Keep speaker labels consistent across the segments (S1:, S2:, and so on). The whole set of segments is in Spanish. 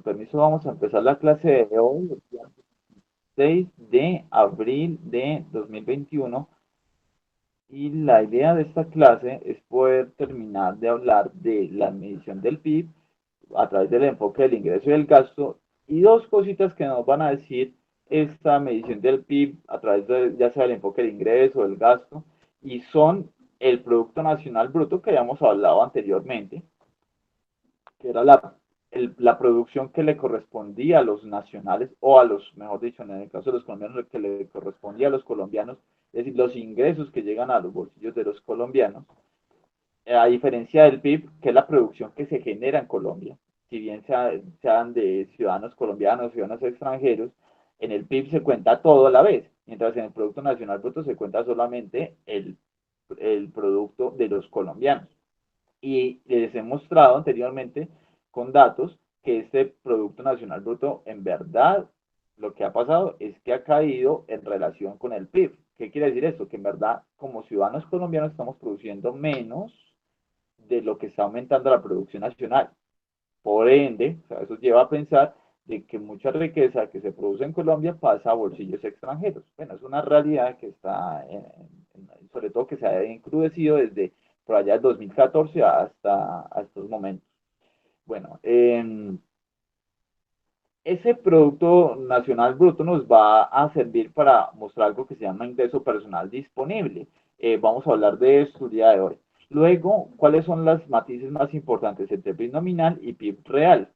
S1: su permiso vamos a empezar la clase de hoy, el día 6 de abril de 2021. Y la idea de esta clase es poder terminar de hablar de la medición del PIB a través del enfoque del ingreso y del gasto, y dos cositas que nos van a decir esta medición del PIB a través de ya sea el enfoque del ingreso o del gasto, y son el Producto Nacional Bruto que habíamos hablado anteriormente, que era la producción que le correspondía a los nacionales, o a los, mejor dicho, en el caso de los colombianos, que le correspondía a los colombianos, es decir, los ingresos que llegan a los bolsillos de los colombianos, a diferencia del PIB, que es la producción que se genera en Colombia, si bien sean de ciudadanos colombianos, ciudadanos extranjeros, en el PIB se cuenta todo a la vez, mientras en el Producto Nacional Bruto se cuenta solamente el producto de los colombianos. Y les he mostrado anteriormente con datos que este Producto Nacional Bruto en verdad lo que ha pasado es que ha caído en relación con el PIB. ¿Qué quiere decir esto? Que en verdad como ciudadanos colombianos estamos produciendo menos de lo que está aumentando la producción nacional. Por ende, o sea, eso lleva a pensar de que mucha riqueza que se produce en Colombia pasa a bolsillos extranjeros. Bueno, es una realidad que está, sobre todo que se ha encrudecido desde por allá del 2014 hasta estos momentos. Bueno, ese Producto Nacional Bruto nos va a servir para mostrar algo que se llama ingreso personal disponible. Vamos a hablar de esto el día de hoy. Luego, ¿cuáles son las matices más importantes entre PIB nominal y PIB real?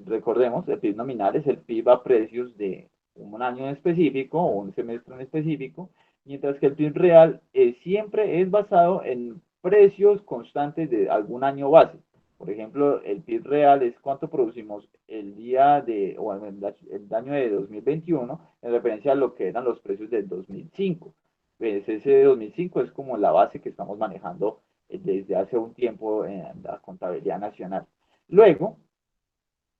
S1: Recordemos, el PIB nominal es el PIB a precios de un año en específico o un semestre en específico, mientras que el PIB real siempre es basado en precios constantes de algún año base. Por ejemplo, el PIB real es cuánto producimos el día de, o el año de 2021 en referencia a lo que eran los precios del 2005. Pues ese 2005 es como la base que estamos manejando desde hace un tiempo en la contabilidad nacional. Luego,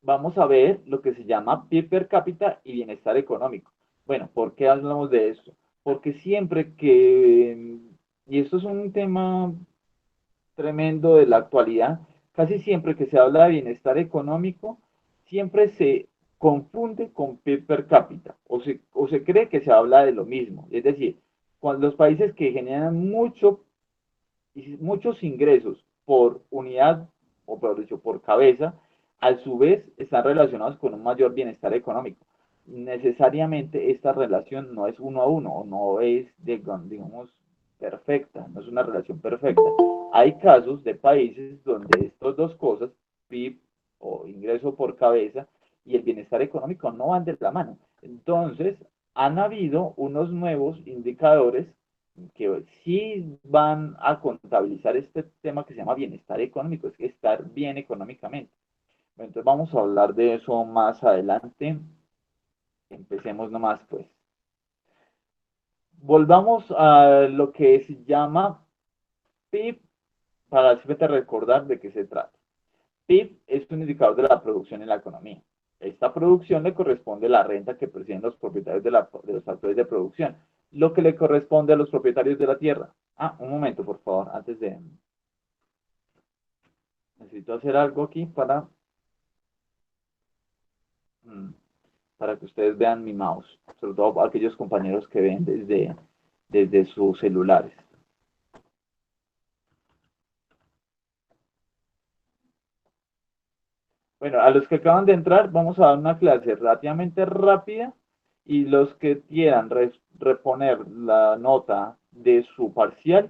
S1: vamos a ver lo que se llama PIB per cápita y bienestar económico. Bueno, ¿por qué hablamos de esto? Porque siempre que, y esto es un tema tremendo de la actualidad, casi siempre que se habla de bienestar económico, siempre se confunde con PIB per cápita, o se cree que se habla de lo mismo. Es decir, cuando los países que generan muchos ingresos por unidad, o peor dicho, por cabeza, a su vez están relacionados con un mayor bienestar económico. Necesariamente esta relación no es uno a uno, o no es, digamos, perfecta, no es una relación perfecta. Hay casos de países donde estas dos cosas, PIB o ingreso por cabeza y el bienestar económico no van de la mano. Entonces, han habido unos nuevos indicadores que sí van a contabilizar este tema que se llama bienestar económico, es que estar bien económicamente. Entonces vamos a hablar de eso más adelante. Empecemos nomás pues. Volvamos a lo que se llama PIB para siempre recordar de qué se trata. PIB es un indicador de la producción en la economía. Esta producción le corresponde a la renta que perciben los propietarios de los factores de producción, lo que le corresponde a los propietarios de la tierra. Ah, un momento, por favor, antes de... Necesito hacer algo aquí mm, para que ustedes vean mi mouse, sobre todo aquellos compañeros que ven desde sus celulares. Bueno, a los que acaban de entrar, vamos a dar una clase relativamente rápida y los que quieran reponer la nota de su parcial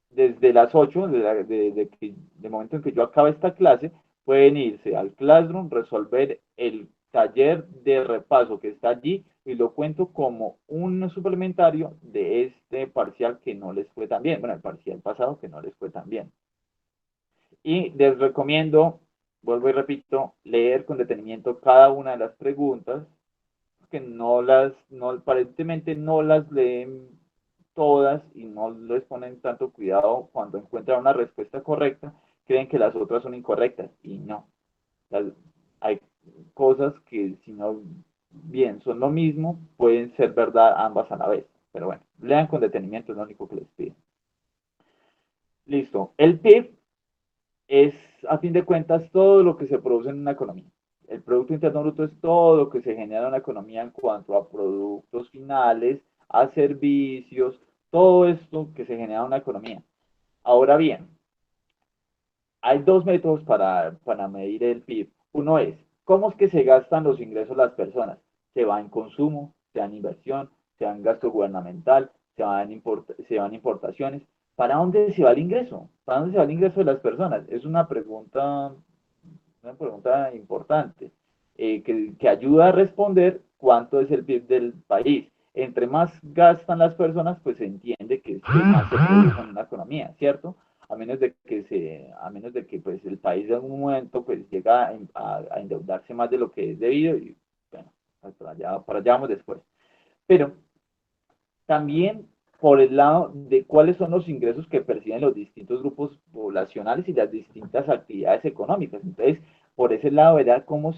S1: desde las 8, de momento en que yo acabe esta clase, pueden irse al Classroom, resolver el taller de repaso que está allí y lo cuento como un suplementario de este parcial que no les fue tan bien, bueno, el parcial pasado que no les fue tan bien. Y les recomiendo, vuelvo y repito, leer con detenimiento cada una de las preguntas, que no, aparentemente no las leen todas y no les ponen tanto cuidado cuando encuentran una respuesta correcta, creen que las otras son incorrectas y no. Las, hay cosas que si no bien son lo mismo, pueden ser verdad ambas a la vez. Pero bueno, lean con detenimiento, es lo único que les pido. Listo. El PIB es, a fin de cuentas, todo lo que se produce en una economía. El Producto Interno Bruto es todo lo que se genera en una economía en cuanto a productos finales, a servicios, todo esto que se genera en una economía. Ahora bien, hay dos métodos para medir el PIB. Uno es, ¿cómo es que se gastan los ingresos de las personas? Se va en consumo, se va en inversión, se va en gasto gubernamental, se van importaciones. ¿Para dónde se va el ingreso? ¿Para dónde se va el ingreso de las personas? Es una pregunta importante que ayuda a responder cuánto es el PIB del país. Entre más gastan las personas, pues se entiende que más se produce en una economía, ¿cierto? A menos de que pues el país en algún momento pues llega a endeudarse más de lo que es debido y bueno, para allá vamos después. Pero también por el lado de cuáles son los ingresos que perciben los distintos grupos poblacionales y las distintas actividades económicas. Entonces, por ese lado, verá cómo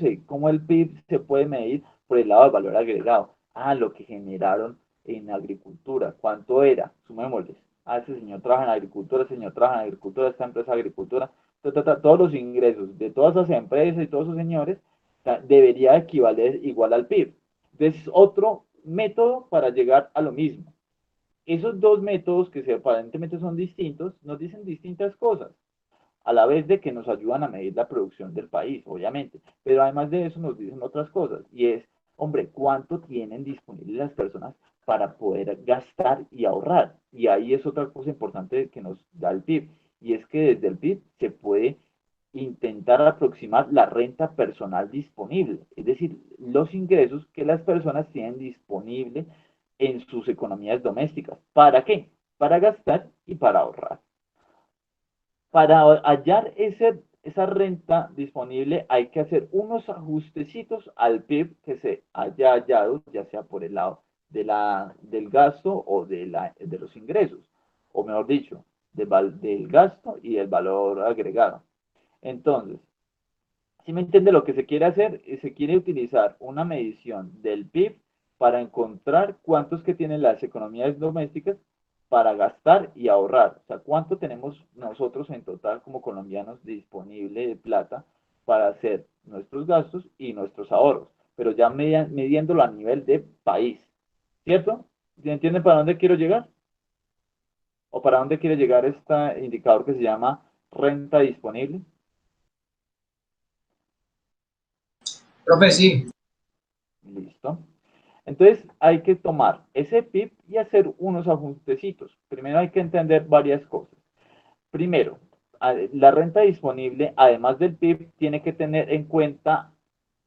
S1: el PIB se puede medir por el lado del valor agregado. Ah, lo que generaron en agricultura. ¿Cuánto era? Sumémosles. Ah, ese señor trabaja en agricultura, ese señor trabaja en agricultura, esta empresa de agricultura. Todos los ingresos de todas esas empresas y todos esos señores debería equivaler igual al PIB. Entonces, otro método para llegar a lo mismo. Esos dos métodos que aparentemente son distintos, nos dicen distintas cosas, a la vez de que nos ayudan a medir la producción del país, obviamente, pero además de eso nos dicen otras cosas, y es, hombre, ¿cuánto tienen disponible las personas para poder gastar y ahorrar? Y ahí es otra cosa importante que nos da el PIB, y es que desde el PIB se puede intentar aproximar la renta personal disponible, es decir, los ingresos que las personas tienen disponible en sus economías domésticas. ¿Para qué? Para gastar y para ahorrar. Para hallar esa renta disponible hay que hacer unos ajustecitos al PIB que se haya hallado, ya sea por el lado del gasto o de los ingresos, o mejor dicho, del gasto y del valor agregado. Entonces, si me entiende lo que se quiere hacer, se quiere utilizar una medición del PIB para encontrar cuántos que tienen las economías domésticas para gastar y ahorrar. O sea, cuánto tenemos nosotros en total como colombianos disponible de plata para hacer nuestros gastos y nuestros ahorros, pero ya midiéndolo a nivel de país. ¿Cierto? ¿Se entiende para dónde quiero llegar? ¿O para dónde quiere llegar este indicador que se llama renta disponible?
S2: Profe, sí.
S1: Listo. Entonces hay que tomar ese PIB y hacer unos ajustecitos. Primero hay que entender varias cosas. Primero, la renta disponible, además del PIB, tiene que tener en cuenta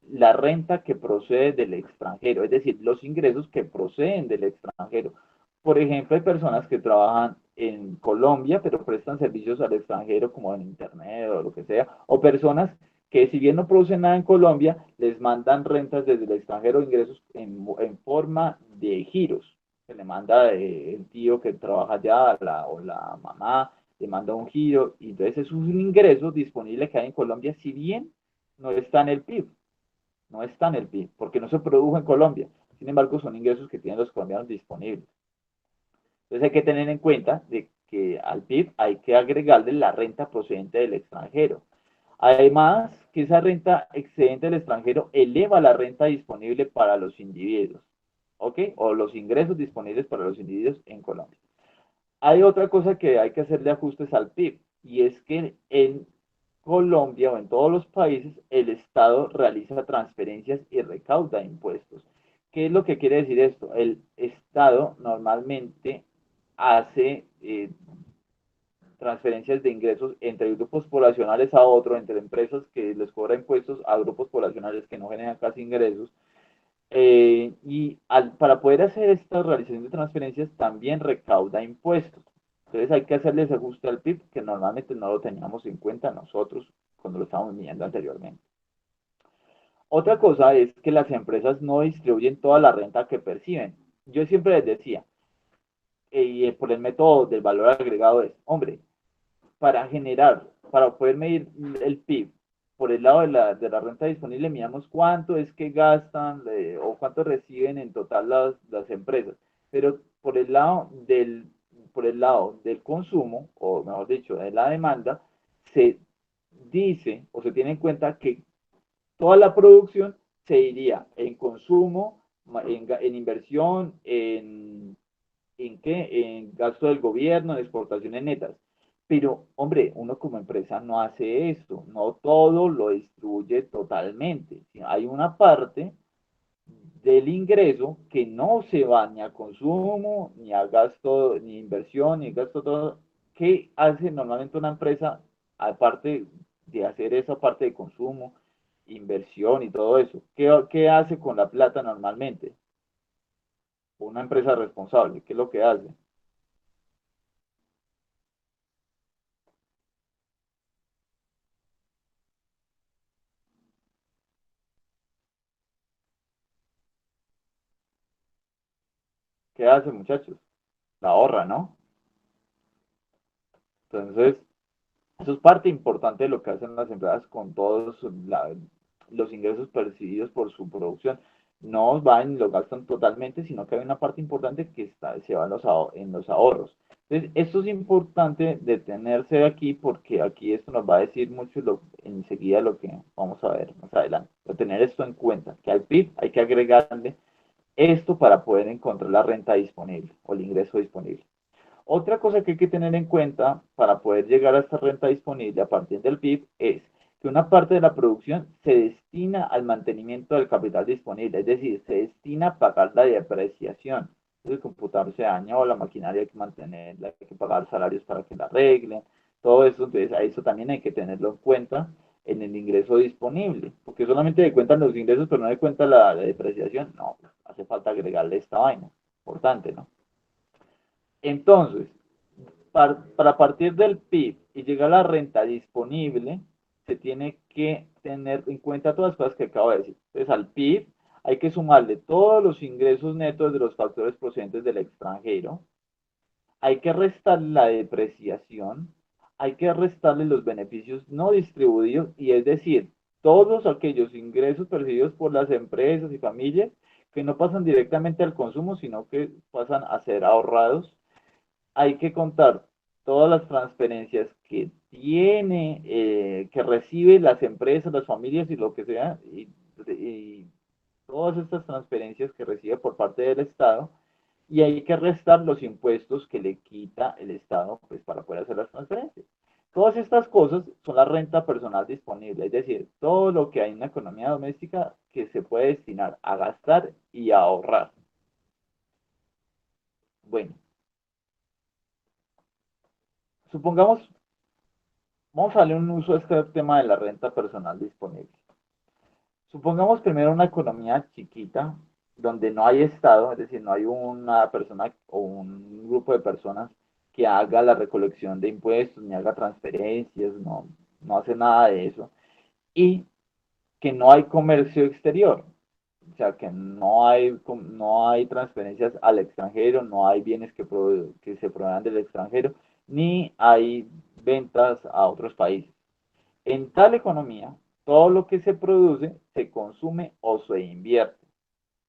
S1: la renta que procede del extranjero, es decir, los ingresos que proceden del extranjero. Por ejemplo, hay personas que trabajan en Colombia, pero prestan servicios al extranjero como en Internet o lo que sea, o personas que si bien no producen nada en Colombia, les mandan rentas desde el extranjero, ingresos en forma de giros. Se le manda el tío que trabaja allá o la mamá, le manda un giro, y entonces es un ingreso disponible que hay en Colombia, si bien no está en el PIB, no está en el PIB, porque no se produjo en Colombia. Sin embargo, son ingresos que tienen los colombianos disponibles. Entonces hay que tener en cuenta de que al PIB hay que agregarle la renta procedente del extranjero. Además, que esa renta excedente del extranjero eleva la renta disponible para los individuos, ¿ok? O los ingresos disponibles para los individuos en Colombia. Hay otra cosa que hay que hacerle ajustes al PIB, y es que en Colombia o en todos los países el Estado realiza transferencias y recauda impuestos. ¿Qué es lo que quiere decir esto? El Estado normalmente hace transferencias de ingresos entre grupos poblacionales a otro, entre empresas que les cobra impuestos a grupos poblacionales que no generan casi ingresos. Para poder hacer esta realización de transferencias también recauda impuestos. Entonces hay que hacerle ese ajuste al PIB que normalmente no lo teníamos en cuenta nosotros cuando lo estábamos midiendo anteriormente. Otra cosa es que las empresas no distribuyen toda la renta que perciben. Yo siempre les decía, y por el método del valor agregado es, hombre, para poder medir el PIB por el lado de la renta disponible, miramos cuánto es que gastan o cuánto reciben en total las empresas. Pero por el lado del consumo, o mejor dicho, de la demanda, se dice o se tiene en cuenta que toda la producción se iría en consumo, en inversión, ¿en qué? En gasto del gobierno, en exportaciones netas. Pero, hombre, uno como empresa no hace eso, no todo lo distribuye totalmente. Hay una parte del ingreso que no se va ni a consumo, ni a gasto, ni inversión, ni gasto todo. ¿Qué hace normalmente una empresa, aparte de hacer esa parte de consumo, inversión y todo eso? ¿Qué hace con la plata normalmente? Una empresa responsable, ¿qué es lo que hace? ¿Qué hace, muchachos? La ahorra, ¿no? Entonces, eso es parte importante de lo que hacen las empresas con todos los ingresos percibidos por su producción. No van y lo gastan totalmente, sino que hay una parte importante que se va en los ahorros. Entonces, esto es importante detenerse aquí porque aquí esto nos va a decir mucho enseguida lo que vamos a ver más adelante. Tener esto en cuenta, que al PIB hay que agregarle esto para poder encontrar la renta disponible o el ingreso disponible. Otra cosa que hay que tener en cuenta para poder llegar a esta renta disponible a partir del PIB es que una parte de la producción se destina al mantenimiento del capital disponible, es decir, se destina a pagar la depreciación. El computador se dañó, la maquinaria hay que mantenerla, hay que pagar salarios para que la arreglen, todo eso, entonces a eso también hay que tenerlo en cuenta en el ingreso disponible, porque solamente de cuentan los ingresos, pero no de cuenta la depreciación, no, hace falta agregarle esta vaina, importante, ¿no? Entonces, para partir del PIB y llegar a la renta disponible, se tiene que tener en cuenta todas las cosas que acabo de decir. Entonces, al PIB hay que sumarle todos los ingresos netos de los factores procedentes del extranjero, hay que restarle la depreciación, hay que restarle los beneficios no distribuidos, y es decir, todos aquellos ingresos percibidos por las empresas y familias que no pasan directamente al consumo, sino que pasan a ser ahorrados. Hay que contar todas las transferencias que reciben las empresas, las familias y lo que sea, y todas estas transferencias que recibe por parte del Estado, y hay que restar los impuestos que le quita el Estado pues, para poder hacer las transferencias. Todas estas cosas son la renta personal disponible, es decir, todo lo que hay en la economía doméstica que se puede destinar a gastar y a ahorrar. Bueno, supongamos, vamos a darle un uso a este tema de la renta personal disponible. Supongamos primero una economía chiquita donde no hay Estado, es decir, no hay una persona o un grupo de personas que haga la recolección de impuestos, ni haga transferencias, no hace nada de eso, y que no hay comercio exterior, o sea, que no hay transferencias al extranjero, no hay bienes que se provean del extranjero, ni hay ventas a otros países. En tal economía, todo lo que se produce se consume o se invierte.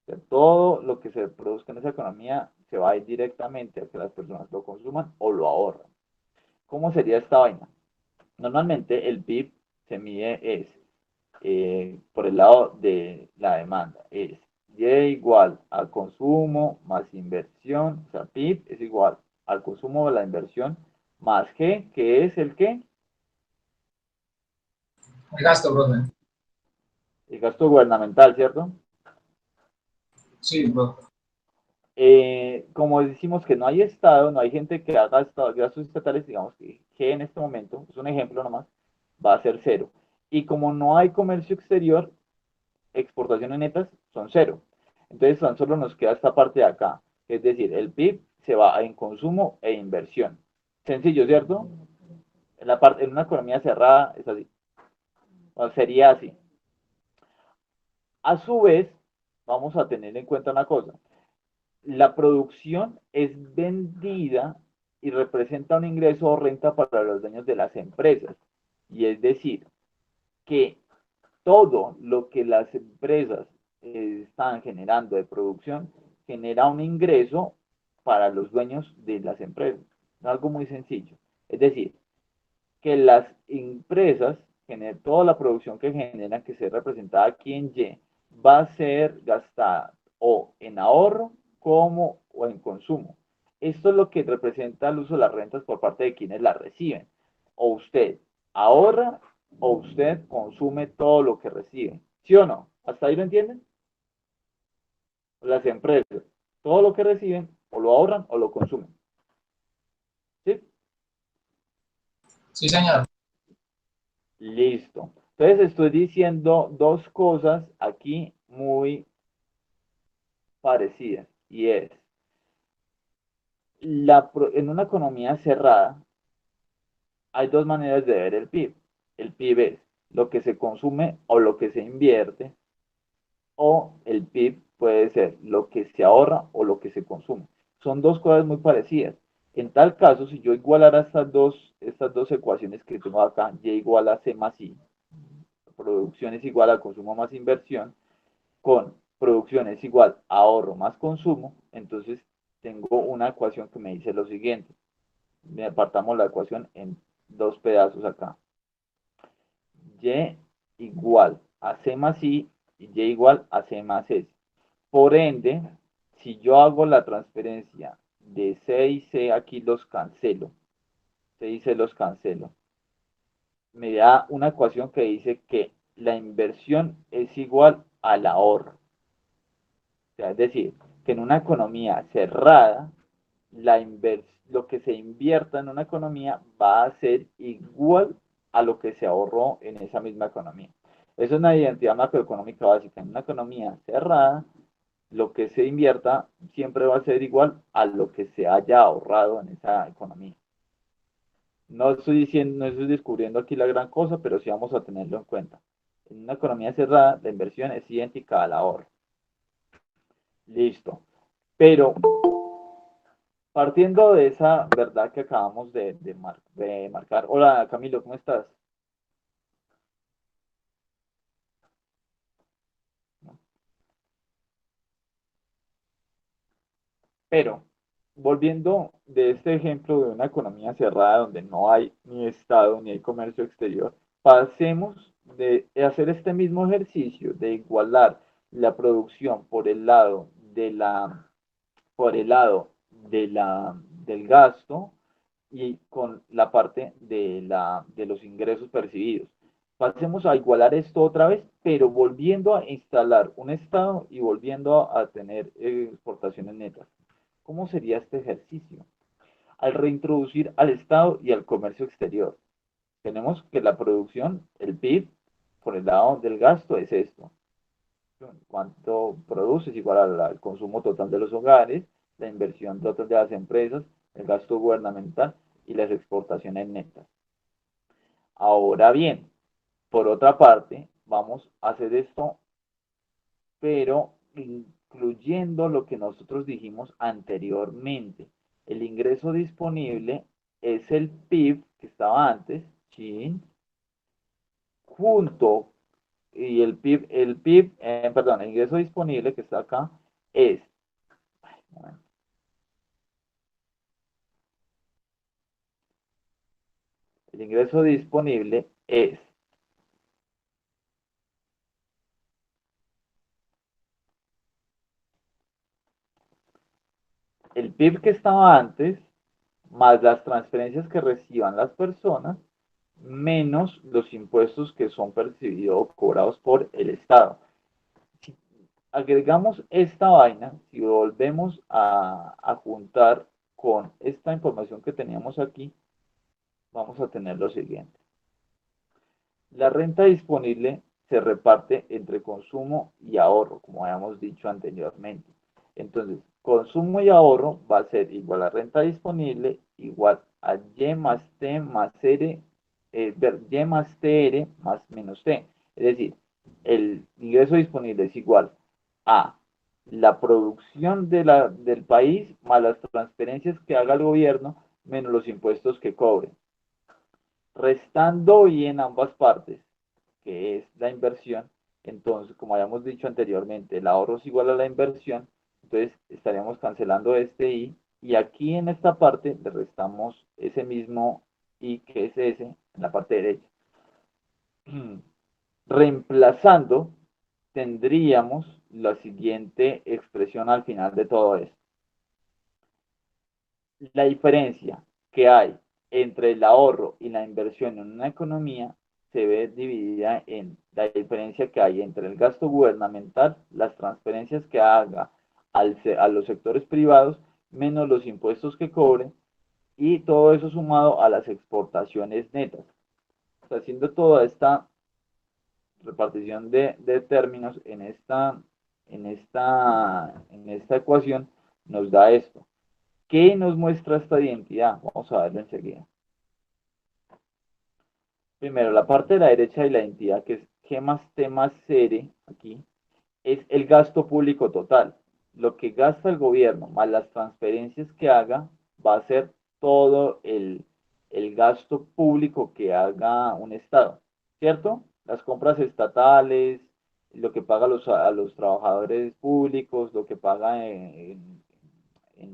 S1: O sea, todo lo que se produzca en esa economía se va a ir directamente a que las personas lo consuman o lo ahorran. ¿Cómo sería esta vaina? Normalmente el PIB se mide por el lado de la demanda. Es Y igual al consumo más inversión. O sea, PIB es igual al consumo o la inversión más G, que es el qué?
S2: El gasto, profe.
S1: El gasto gubernamental, ¿cierto?
S2: Sí, profe.
S1: Como decimos que no hay Estado, no hay gente que haga gastos estatales, digamos que en este momento, es un ejemplo nomás, va a ser cero. Y como no hay comercio exterior, exportaciones netas son cero. Entonces tan solo nos queda esta parte de acá, es decir, el PIB se va en consumo e inversión. Sencillo, ¿cierto? En una economía cerrada es así, o sería así. A su vez, vamos a tener en cuenta una cosa, la producción es vendida y representa un ingreso o renta para los dueños de las empresas. Y es decir, que todo lo que las empresas están generando de producción genera un ingreso para los dueños de las empresas. Es algo muy sencillo. Es decir, que las empresas toda la producción que genera, que se representada aquí en Y, va a ser gastada o en ahorro como o en consumo. Esto es lo que representa el uso de las rentas por parte de quienes las reciben. O usted ahorra o usted consume todo lo que recibe. ¿Sí o no? ¿Hasta ahí lo entienden? Las empresas, todo lo que reciben o lo ahorran o lo consumen. ¿Sí?
S2: Sí, señor.
S1: Listo. Entonces estoy diciendo dos cosas aquí muy parecidas y es, en una economía cerrada hay dos maneras de ver el PIB. El PIB es lo que se consume o lo que se invierte, o el PIB puede ser lo que se ahorra o lo que se consume. Son dos cosas muy parecidas. En tal caso, si yo igualara estas dos ecuaciones que tengo acá, Y igual a C más I, producción es igual a consumo más inversión, con producción es igual a ahorro más consumo, entonces tengo una ecuación que me dice lo siguiente. Apartamos la ecuación en dos pedazos acá. Y igual a C más I y Y igual a C más S. Por ende, si yo hago la transferencia de C y C, aquí los cancelo. C y C los cancelo. Me da una ecuación que dice que la inversión es igual al ahorro. O sea, es decir, que en una economía cerrada, lo que se invierta en una economía va a ser igual a lo que se ahorró en esa misma economía. Eso es una identidad macroeconómica básica. En una economía cerrada, lo que se invierta siempre va a ser igual a lo que se haya ahorrado en esa economía. No estoy diciendo, no estoy descubriendo aquí la gran cosa, pero sí vamos a tenerlo en cuenta. En una economía cerrada, la inversión es idéntica al ahorro. Listo. Pero partiendo de esa verdad que acabamos de marcar. Hola Camilo, ¿cómo estás? Pero volviendo de este ejemplo de una economía cerrada donde no hay ni Estado ni hay comercio exterior, pasemos de hacer este mismo ejercicio de igualar la producción por el lado del gasto y con la parte de los ingresos percibidos. Pasemos a igualar esto otra vez, pero volviendo a instalar un Estado y volviendo a tener exportaciones netas. ¿Cómo sería este ejercicio? Al reintroducir al Estado y al comercio exterior. Tenemos que la producción, el PIB, por el lado del gasto es esto. Cuánto produce es igual al consumo total de los hogares, la inversión total de las empresas, el gasto gubernamental y las exportaciones netas. Ahora bien, por otra parte, vamos a hacer esto, pero incluyendo lo que nosotros dijimos anteriormente. El ingreso disponible es el PIB que estaba antes, chin, junto, y el ingreso disponible que está acá es, el ingreso disponible es el PIB que estaba antes, más las transferencias que reciban las personas, menos los impuestos que son percibidos o cobrados por el Estado. Si agregamos esta vaina, si volvemos a juntar con esta información que teníamos aquí, vamos a tener lo siguiente. La renta disponible se reparte entre consumo y ahorro, como habíamos dicho anteriormente. Entonces, consumo y ahorro va a ser igual a renta disponible igual a Y más T más R, Y más TR más menos T. Es decir, el ingreso disponible es igual a la producción del país más las transferencias que haga el gobierno menos los impuestos que cobre. Restando y en ambas partes, que es la inversión, entonces, como habíamos dicho anteriormente, el ahorro es igual a la inversión, entonces estaríamos cancelando este I y aquí en esta parte le restamos ese mismo I que es ese en la parte derecha. Reemplazando, tendríamos la siguiente expresión al final de todo esto. La diferencia que hay entre el ahorro y la inversión en una economía se ve dividida en la diferencia que hay entre el gasto gubernamental, las transferencias que haga a los sectores privados, menos los impuestos que cobre, y todo eso sumado a las exportaciones netas. O sea, haciendo toda esta repartición de términos en esta ecuación, nos da esto. ¿Qué nos muestra esta identidad? Vamos a verlo enseguida. Primero, la parte de la derecha de la identidad, que es G más T más R, aquí, es el gasto público total. Lo que gasta el gobierno más las transferencias que haga va a ser todo el gasto público que haga un Estado, ¿cierto? Las compras estatales, lo que paga a los trabajadores públicos, lo que paga en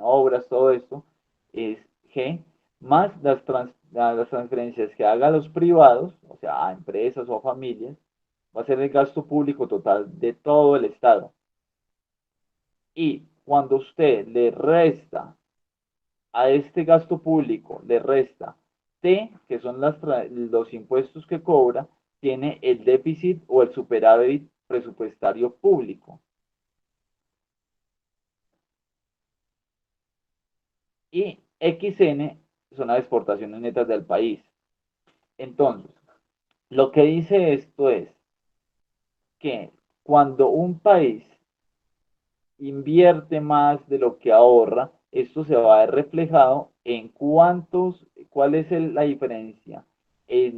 S1: obras, todo esto, es G, más las transferencias que haga a los privados, o sea, a empresas o a familias, va a ser el gasto público total de todo el Estado. Y cuando usted le resta a este gasto público, le resta T, que son los impuestos que cobra, tiene el déficit o el superávit presupuestario público. Y XN son las exportaciones netas del país. Entonces, lo que dice esto es que cuando un país invierte más de lo que ahorra, esto se va a ver reflejado en cuál es la diferencia,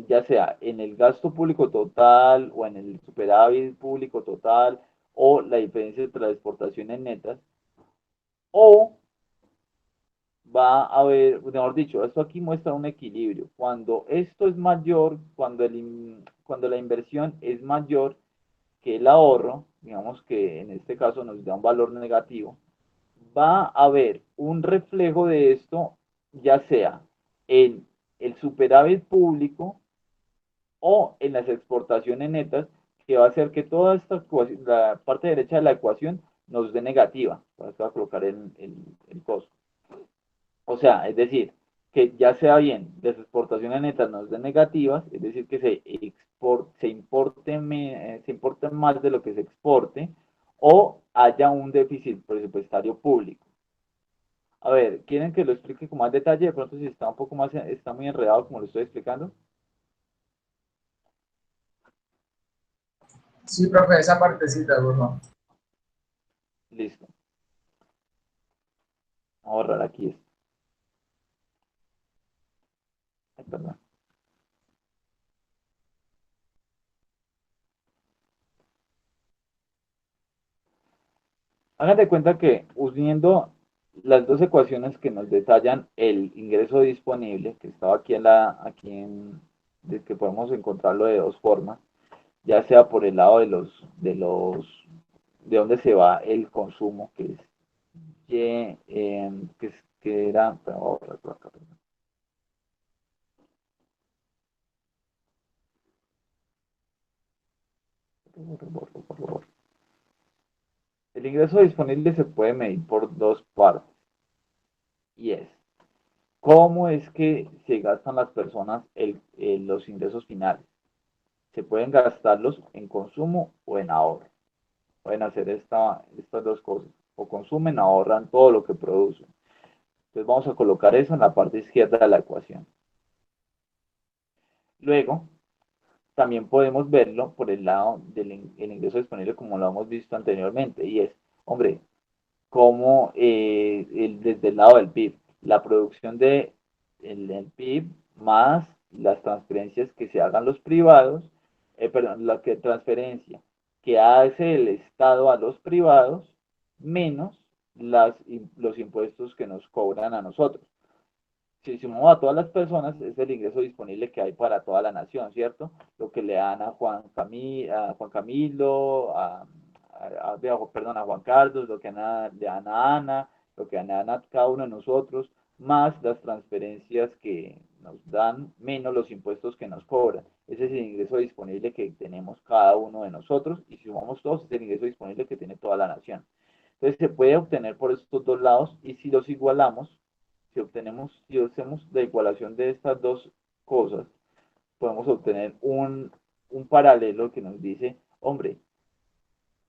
S1: ya sea en el gasto público total o en el superávit público total o la diferencia entre las exportaciones netas, o va a haber, mejor dicho, esto aquí muestra un equilibrio. Cuando esto es mayor, cuando la inversión es mayor que el ahorro, digamos que en este caso nos da un valor negativo, va a haber un reflejo de esto, ya sea en el superávit público o en las exportaciones netas, que va a hacer que toda la parte derecha de la ecuación nos dé negativa. Voy a colocar el costo. O sea, es decir, que ya sea bien las exportaciones netas nos den negativas, es decir, que se importe más de lo que se exporte, o haya un déficit presupuestario público. A ver, ¿quieren que lo explique con más detalle? De pronto si está un poco más, está muy enredado como lo estoy explicando.
S2: Sí, profe, esa partecita, por favor.
S1: Listo. Vamos a borrar aquí esto. Ay, perdón. Hagan de cuenta que uniendo las dos ecuaciones que nos detallan el ingreso disponible, que estaba de que podemos encontrarlo de dos formas, ya sea por el lado de dónde se va el consumo, que es Y, que era, el ingreso disponible se puede medir por dos partes, y es cómo es que se gastan las personas los ingresos finales. Se pueden gastarlos en consumo o en ahorro. Pueden hacer estas dos cosas. O consumen, ahorran todo lo que producen. Entonces vamos a colocar eso en la parte izquierda de la ecuación. Luego, también podemos verlo por el lado del ingreso disponible como lo hemos visto anteriormente. Y es, hombre, como desde el lado del PIB, la producción del PIB más las transferencias que se hagan los privados, perdón, transferencia que hace el Estado a los privados, menos los impuestos que nos cobran a nosotros. Si sumamos a todas las personas, es el ingreso disponible que hay para toda la nación, ¿cierto? Lo que le dan a Juan Camilo, perdón, a Juan Carlos, lo que le dan a Ana, lo que dan a cada uno de nosotros, más las transferencias nos dan menos los impuestos que nos cobran. Ese es el ingreso disponible que tenemos cada uno de nosotros y si sumamos todos es el ingreso disponible que tiene toda la nación. Entonces se puede obtener por estos dos lados y si los igualamos, si hacemos la igualación de estas dos cosas, podemos obtener un paralelo que nos dice, hombre,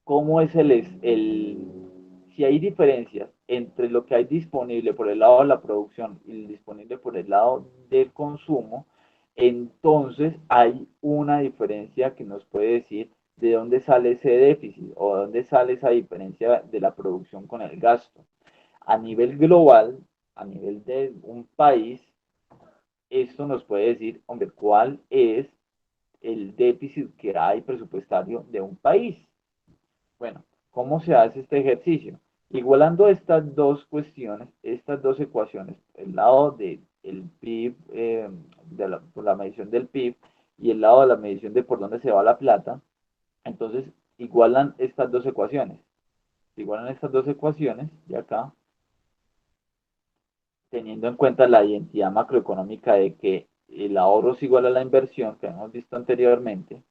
S1: ¿cómo es si hay diferencias entre lo que hay disponible por el lado de la producción y disponible por el lado del consumo? Entonces hay una diferencia que nos puede decir de dónde sale ese déficit o de dónde sale esa diferencia de la producción con el gasto. A nivel global, a nivel de un país, esto nos puede decir, hombre, cuál es el déficit que hay presupuestario de un país. Bueno, ¿cómo se hace este ejercicio? Igualando estas dos cuestiones, estas dos ecuaciones, el lado del PIB, por la medición del PIB y el lado de la medición de por dónde se va la plata, entonces igualan estas dos ecuaciones. Igualan estas dos ecuaciones de acá, teniendo en cuenta la identidad macroeconómica de que el ahorro es igual a la inversión que hemos visto anteriormente,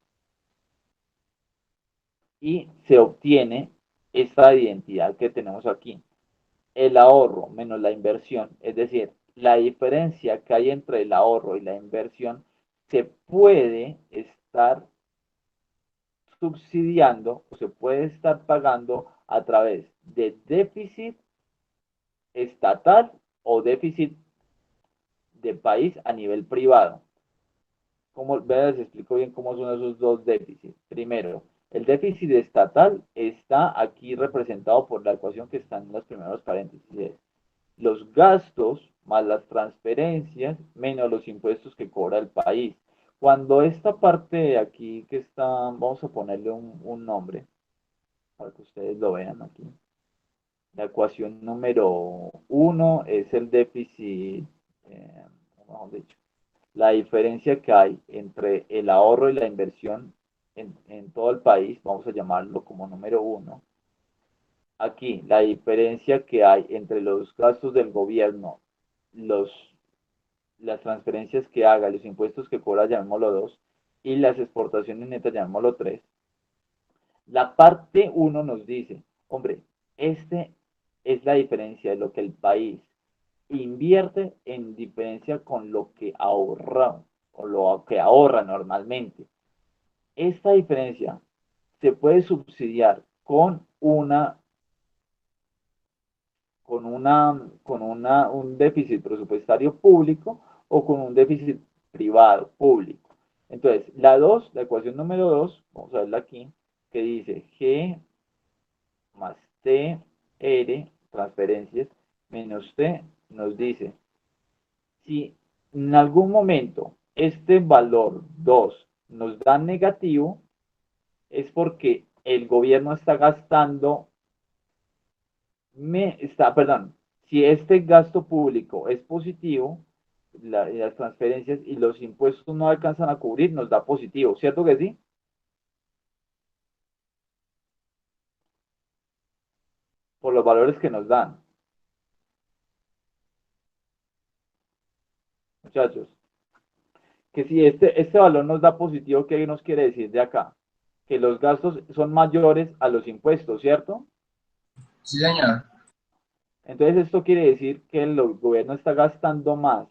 S1: y se obtiene esta identidad que tenemos aquí. El ahorro menos la inversión, es decir, la diferencia que hay entre el ahorro y la inversión se puede estar subsidiando o se puede estar pagando a través de déficit estatal o déficit de país a nivel privado. Les explico bien cómo son esos dos déficits. Primero, el déficit estatal está aquí representado por la ecuación que está en los primeros paréntesis. Los gastos más las transferencias menos los impuestos que cobra el país. Cuando esta parte de aquí que está, vamos a ponerle un nombre para que ustedes lo vean aquí. La ecuación número uno es el déficit, mejor dicho, la diferencia que hay entre el ahorro y la inversión en todo el país, vamos a llamarlo como número uno. Aquí, la diferencia que hay entre los gastos del gobierno, los, las transferencias que haga, los impuestos que cobra, llamémoslo dos, y las exportaciones netas, llamémoslo tres. La parte uno nos dice, hombre, este es la diferencia de lo que el país invierte en diferencia con lo que ahorra o lo que ahorra normalmente. Esta diferencia se puede subsidiar un déficit presupuestario público o con un déficit privado público. Entonces, la ecuación número 2, vamos a verla aquí, que dice G más T, R, transferencias, menos T, nos dice, si en algún momento este valor 2 nos da negativo, es porque el gobierno está gastando perdón, si este gasto público es positivo, las transferencias y los impuestos no alcanzan a cubrir, nos da positivo, ¿cierto que sí? Por los valores que nos dan, muchachos. Que si este valor nos da positivo, ¿qué nos quiere decir de acá? Que los gastos son mayores a los impuestos, ¿cierto?
S2: Sí, señor.
S1: Entonces esto quiere decir que el gobierno está gastando más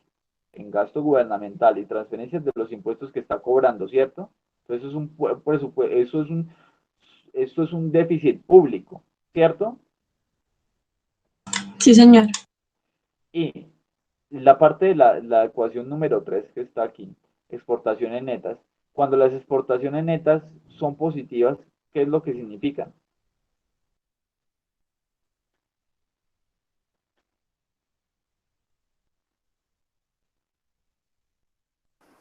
S1: en gasto gubernamental y transferencias de los impuestos que está cobrando, ¿cierto? Entonces eso es un presupuesto, esto es un déficit público, ¿cierto?
S3: Sí, señor.
S1: Y la parte de la ecuación número 3 que está aquí, exportaciones netas, cuando las exportaciones netas son positivas, ¿qué es lo que significan?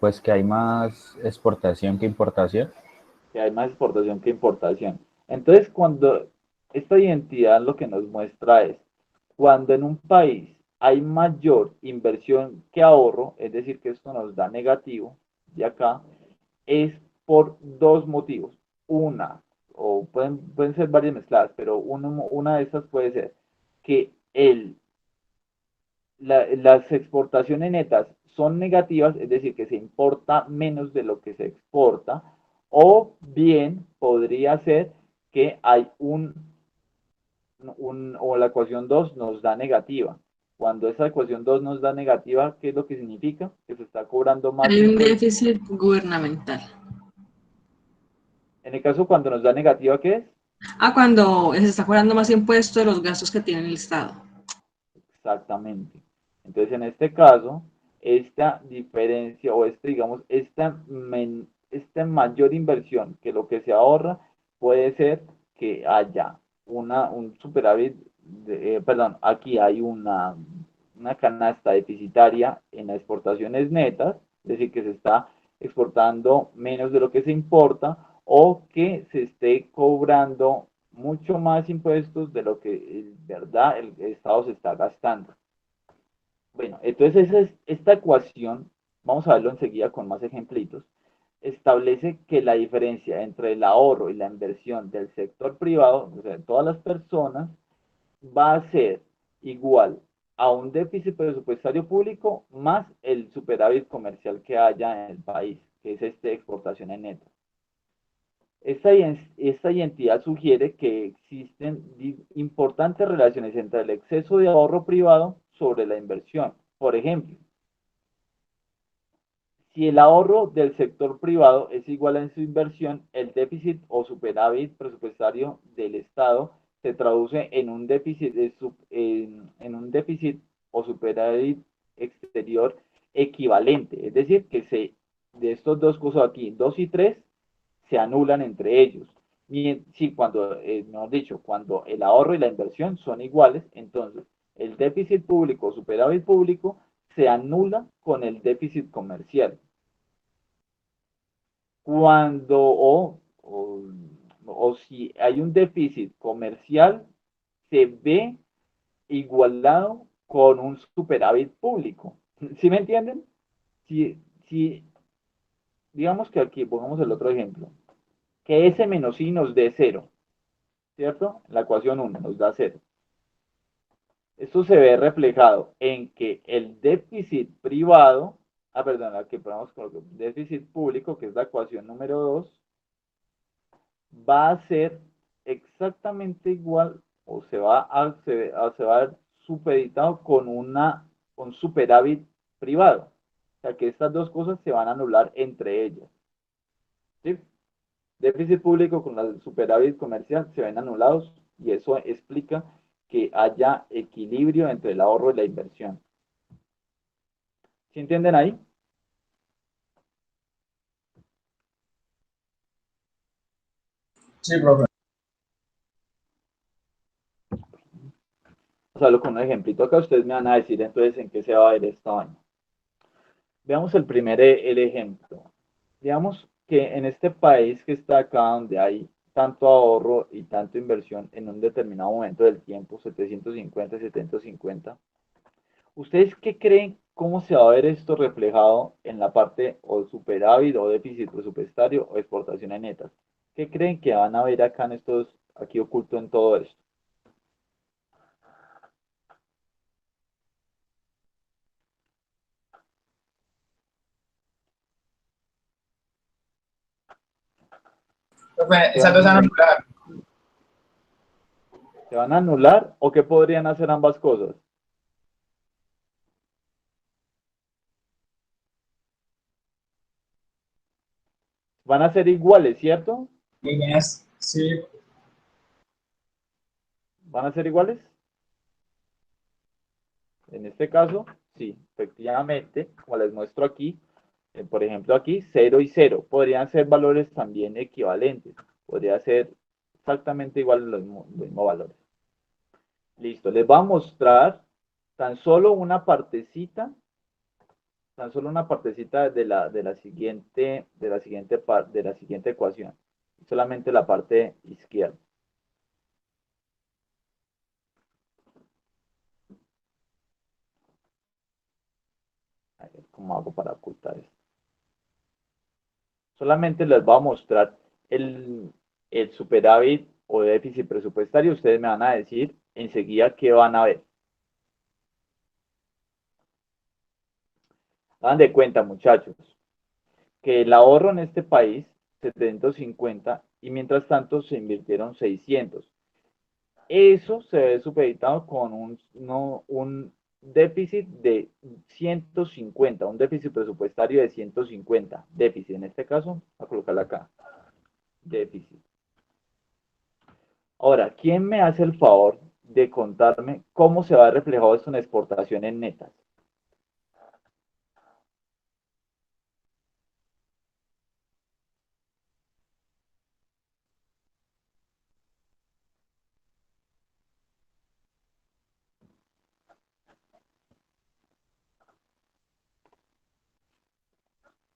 S4: Pues que hay más exportación que importación.
S1: Que hay más exportación que importación. Entonces, cuando esta identidad lo que nos muestra es, cuando en un país hay mayor inversión que ahorro, es decir, que esto nos da negativo, de acá, es por dos motivos. Una, o pueden ser varias mezcladas, pero una de estas puede ser que las exportaciones netas son negativas, es decir, que se importa menos de lo que se exporta, o bien podría ser que hay o la ecuación 2 nos da negativa. Cuando esa ecuación 2 nos da negativa, ¿qué es lo que significa? Que se está cobrando más
S3: Hay un
S1: impuestos.
S3: déficit gubernamental.
S1: En el caso cuando nos da negativa, ¿qué es?
S3: Cuando se está cobrando más impuestos de los gastos que tiene el Estado.
S1: Exactamente. Entonces, en este caso, esta diferencia o digamos, esta mayor inversión que lo que se ahorra puede ser que haya un superávit, perdón, aquí hay una canasta deficitaria en las exportaciones netas, es decir, que se está exportando menos de lo que se importa o que se esté cobrando mucho más impuestos de lo que en verdad el Estado se está gastando. Bueno, entonces esta ecuación, vamos a verlo enseguida con más ejemplitos, establece que la diferencia entre el ahorro y la inversión del sector privado, o sea, de todas las personas, va a ser igual a un déficit presupuestario público más el superávit comercial que haya en el país, que es exportación en neto. Esta identidad sugiere que existen importantes relaciones entre el exceso de ahorro privado sobre la inversión. Por ejemplo, si el ahorro del sector privado es igual a su inversión, el déficit o superávit presupuestario del Estado se traduce en un déficit, en un déficit o superávit exterior equivalente. Es decir, que de estos dos cosas aquí, 2 y 3, se anulan entre ellos. Y sí, cuando, mejor dicho, cuando el ahorro y la inversión son iguales, entonces el déficit público o superávit público se anula con el déficit comercial. Cuando o si hay un déficit comercial, se ve igualado con un superávit público. ¿Sí me entienden? Si digamos que aquí pongamos el otro ejemplo, que S menos I nos dé cero, ¿cierto? La ecuación 1 nos da cero. Esto se ve reflejado en que el déficit privado, perdón, aquí ponemos con el déficit público, que es la ecuación número 2, va a ser exactamente igual o se va a ver supeditado con un superávit privado. O sea que estas dos cosas se van a anular entre ellas. ¿Sí? Déficit público con el superávit comercial se ven anulados y eso explica que haya equilibrio entre el ahorro y la inversión. ¿Sí entienden ahí?
S2: Sí, profe.
S1: O sea, con un ejemplito acá ustedes me van a decir entonces en qué se va a ver esta vaina. Veamos el ejemplo. Digamos que en este país que está acá, donde hay tanto ahorro y tanta inversión en un determinado momento del tiempo, 750, 750, ¿ustedes qué creen cómo se va a ver esto reflejado en la parte o superávit o déficit presupuestario o exportaciones netas? ¿Qué creen que van a ver acá en estos, aquí oculto en todo esto?
S2: Profe,
S1: ¿Qué
S2: esas
S1: van
S2: dos
S1: a
S2: van a
S1: ver?
S2: anular.
S1: ¿Se van a anular o qué podrían hacer ambas cosas? Van a ser iguales, ¿cierto?
S2: Líneas, sí.
S1: ¿Van a ser iguales? En este caso, sí, efectivamente, como les muestro aquí, por ejemplo aquí, 0 y 0, podrían ser valores también equivalentes, podría ser exactamente igual los mismos valores. Listo, les voy a mostrar tan solo una partecita, de la siguiente ecuación, solamente la parte izquierda. A ver cómo hago para ocultar esto. Solamente les voy a mostrar el superávit o déficit presupuestario. Ustedes me van a decir enseguida qué van a ver. Hagan de cuenta, muchachos, que el ahorro en este país, 750, y mientras tanto se invirtieron 600. Eso se ve supeditado con un déficit de 150, un déficit presupuestario de 150. Déficit, en este caso, voy a colocarla acá. Déficit. Ahora, ¿quién me hace el favor de contarme cómo se va reflejado esto en exportaciones netas?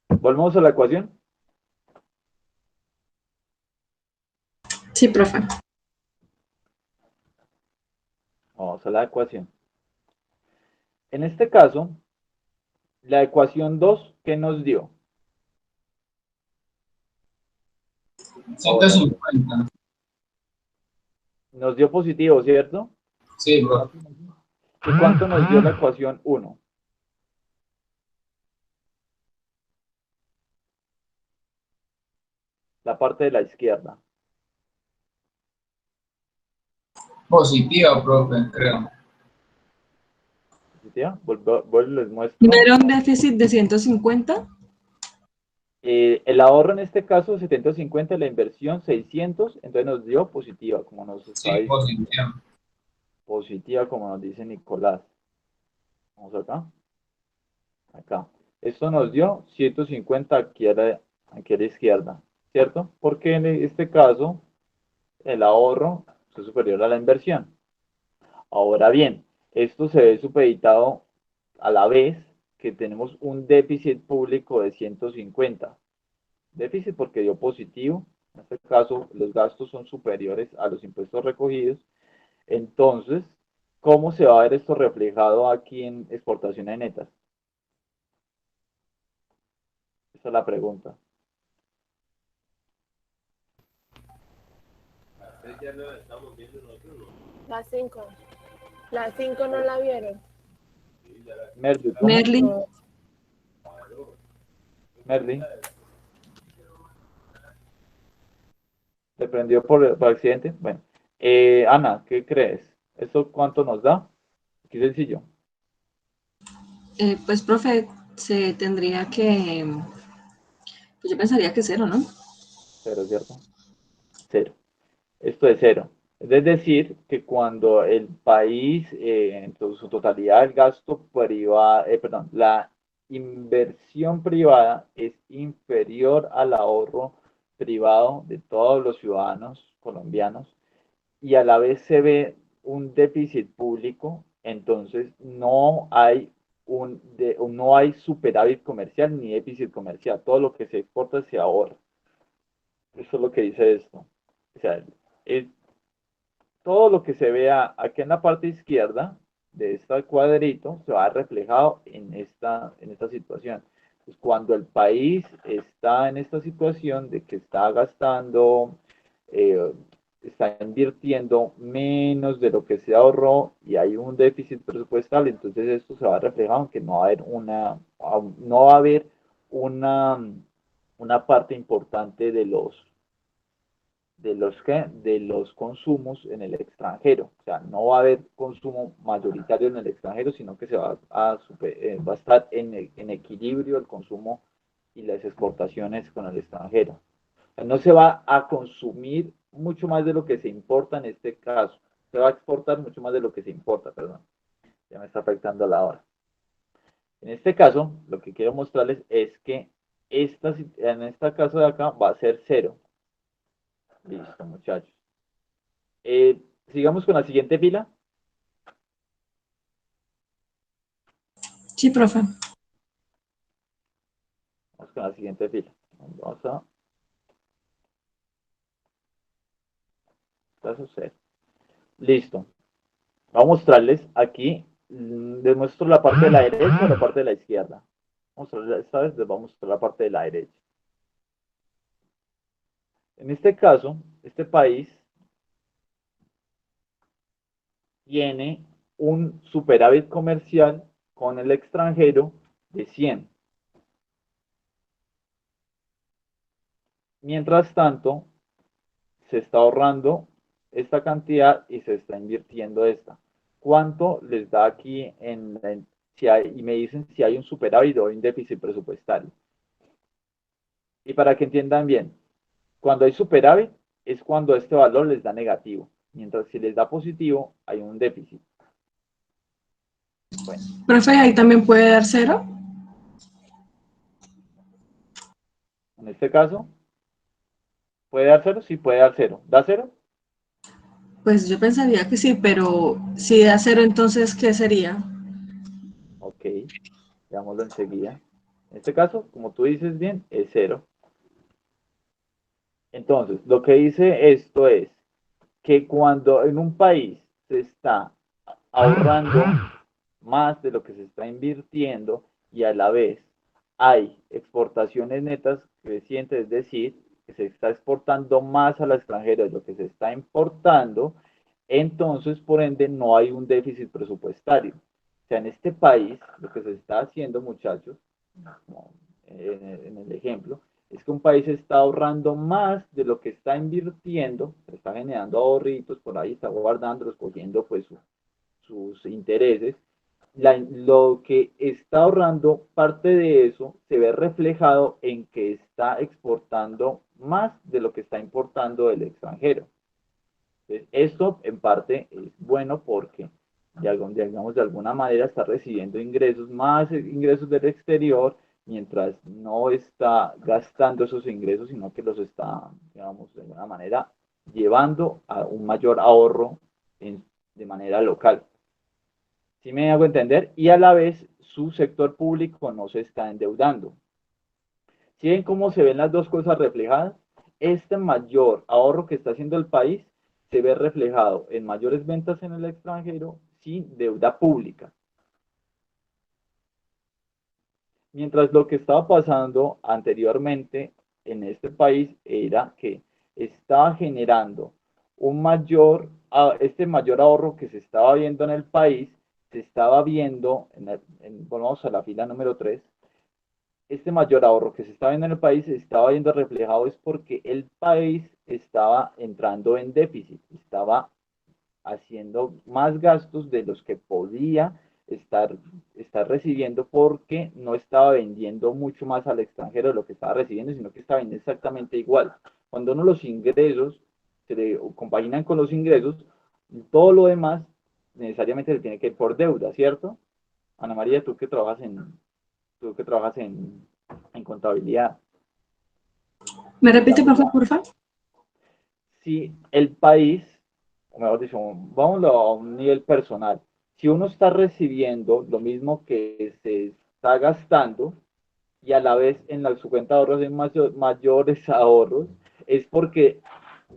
S1: ¿Volvemos a la ecuación?
S3: Sí, profe.
S1: Vamos a la ecuación. En este caso, la ecuación 2, ¿qué nos dio?
S2: 150.
S1: Nos dio positivo, ¿cierto?
S2: Sí, profe.
S1: ¿Y cuánto nos dio la ecuación 1? La parte de la izquierda.
S2: Positiva, profe, creo.
S1: ¿Positiva? Vuelvo y les muestro.
S3: ¿No era un déficit de 150?
S1: El ahorro en este caso 750, la inversión 600, entonces nos dio positiva, como nos está
S2: Sí,
S1: diciendo.
S2: positiva.
S1: Positiva, como nos dice Nicolás. Vamos acá. Acá. Esto nos dio 150 aquí a la izquierda, ¿cierto? Porque en este caso el ahorro es superior a la inversión. Ahora bien, esto se ve supeditado a la vez que tenemos un déficit público de 150. Déficit porque dio positivo. En este caso, los gastos son superiores a los impuestos recogidos. Entonces, ¿cómo se va a ver esto reflejado aquí en exportaciones netas? Esa es la pregunta.
S5: La 5. La 5 no la vieron.
S1: Merly, ¿cómo?
S3: Merly,
S5: No.
S1: Merly. ¿Se prendió por accidente? Bueno. Ana, ¿qué crees? ¿Esto cuánto nos da? Qué sencillo.
S3: pues, profe, se tendría que, pues yo pensaría que cero, ¿no?
S1: Cero, ¿cierto? Cero. Esto es cero. Es decir, que cuando el país, en su totalidad, el gasto privado, perdón, la inversión privada es inferior al ahorro privado de todos los ciudadanos colombianos y a la vez se ve un déficit público, entonces no hay superávit comercial ni déficit comercial. Todo lo que se exporta se ahorra. Eso es lo que dice esto. O sea, es, todo lo que se vea aquí en la parte izquierda de este cuadrito se va reflejado en esta situación. Pues cuando el país está en esta situación de que está gastando, eh, está invirtiendo menos de lo que se ahorró y hay un déficit presupuestal, entonces esto se va reflejado en que no va a haber una parte importante de los consumos en el extranjero. O sea, no va a haber consumo mayoritario en el extranjero, sino que va a estar en equilibrio el consumo y las exportaciones con el extranjero. O sea, no se va a consumir mucho más de lo que se importa en este caso. Se va a exportar mucho más de lo que se importa, perdón. Ya me está afectando la hora. En este caso, lo que quiero mostrarles es que en este caso de acá va a ser cero. Listo, muchachos. Sigamos con la siguiente fila.
S3: Sí, profe.
S1: Vamos con la siguiente fila. Vamos a caso cero. Listo. Vamos a mostrarles aquí. Les muestro la parte de la derecha o la parte de la izquierda. Esta vez les vamos a mostrar la parte de la derecha. En este caso, este país tiene un superávit comercial con el extranjero de 100. Mientras tanto, se está ahorrando esta cantidad y se está invirtiendo esta. ¿Cuánto les da aquí y me dicen si hay un superávit o un déficit presupuestario? Y para que entiendan bien, cuando hay superávit es cuando este valor les da negativo, mientras si les da positivo hay un déficit. Bueno,
S3: Profe, ahí también puede dar cero.
S1: en este caso, ¿puede dar cero? Sí, puede dar cero. ¿Da cero?
S3: Pues yo pensaría que sí, pero si da cero, entonces, ¿qué sería?
S1: Ok, veámoslo enseguida. En este caso, como tú dices bien, es cero. Entonces, lo que dice esto es que cuando en un país se está ahorrando más de lo que se está invirtiendo y a la vez hay exportaciones netas crecientes, es decir, que se está exportando más al extranjero de lo que se está importando, entonces por ende no hay un déficit presupuestario. O sea, en este país lo que se está haciendo, muchachos, como en el ejemplo, es que un país está ahorrando más de lo que está invirtiendo, está generando ahorritos por ahí, está guardándolos, cogiendo pues sus intereses. Lo que está ahorrando, parte de eso se ve reflejado en que está exportando más de lo que está importando del extranjero. Entonces, esto en parte es bueno porque, digamos, de alguna manera está recibiendo ingresos, más ingresos del exterior, mientras no está gastando esos ingresos, sino que los está, digamos, de alguna manera llevando a un mayor ahorro de manera local. ¿Sí me hago entender? Y a la vez su sector público no se está endeudando. ¿Sí ven cómo se ven las dos cosas reflejadas? Este mayor ahorro que está haciendo el país se ve reflejado en mayores ventas en el extranjero sin deuda pública. Mientras lo que estaba pasando anteriormente en este país era que estaba generando este mayor ahorro que se estaba viendo en el país, se estaba viendo, volvamos a la fila número 3, este mayor ahorro que se estaba viendo en el país se estaba viendo reflejado es porque el país estaba entrando en déficit, estaba haciendo más gastos de los que podía estar recibiendo porque no estaba vendiendo mucho más al extranjero de lo que estaba recibiendo, sino que estaba vendiendo exactamente igual. Cuando uno los ingresos se le compaginan con los ingresos, todo lo demás necesariamente se tiene que ir por deuda, ¿cierto? Ana María, tú que trabajas en contabilidad.
S3: ¿Me repite,
S1: Digamos,
S3: por favor?
S1: si el país, o mejor dicho, vámonos a un nivel personal, si uno está recibiendo lo mismo que se está gastando y a la vez en su cuenta de ahorros hay mayores ahorros, es porque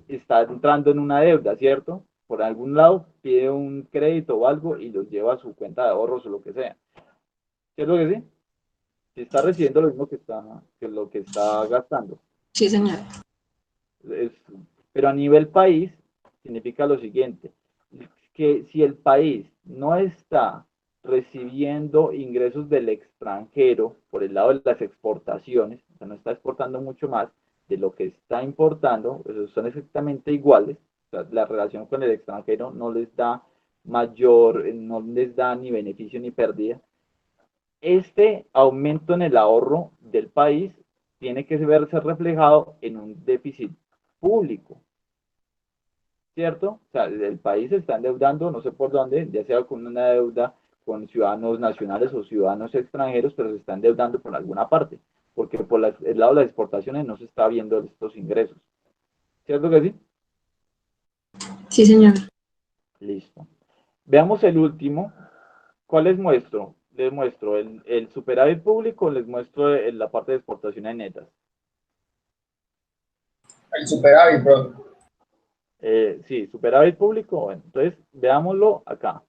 S1: está entrando en una deuda, ¿cierto? Por algún lado pide un crédito o algo y lo lleva a su cuenta de ahorros o lo que sea. ¿Cierto que sí? Si está recibiendo lo mismo que lo que está gastando.
S3: Sí, señor.
S1: Es, pero a nivel país significa lo siguiente, que si el país no está recibiendo ingresos del extranjero por el lado de las exportaciones, o sea, no está exportando mucho más de lo que está importando, pues son exactamente iguales, o sea, la relación con el extranjero no les da no les da ni beneficio ni pérdida. Este aumento en el ahorro del país tiene que verse reflejado en un déficit público, ¿cierto? O sea, el país se está endeudando, no sé por dónde, ya sea con una deuda con ciudadanos nacionales o ciudadanos extranjeros, pero se está endeudando por alguna parte, porque por el lado de las exportaciones no se está viendo estos ingresos. ¿Cierto que sí?
S3: Sí, señor.
S1: Listo. Veamos el último. ¿Cuál les muestro? Les muestro el superávit público, les muestro la parte de exportaciones netas.
S2: El superávit, bro.
S1: Sí, superávit público. Bueno, entonces, veámoslo acá.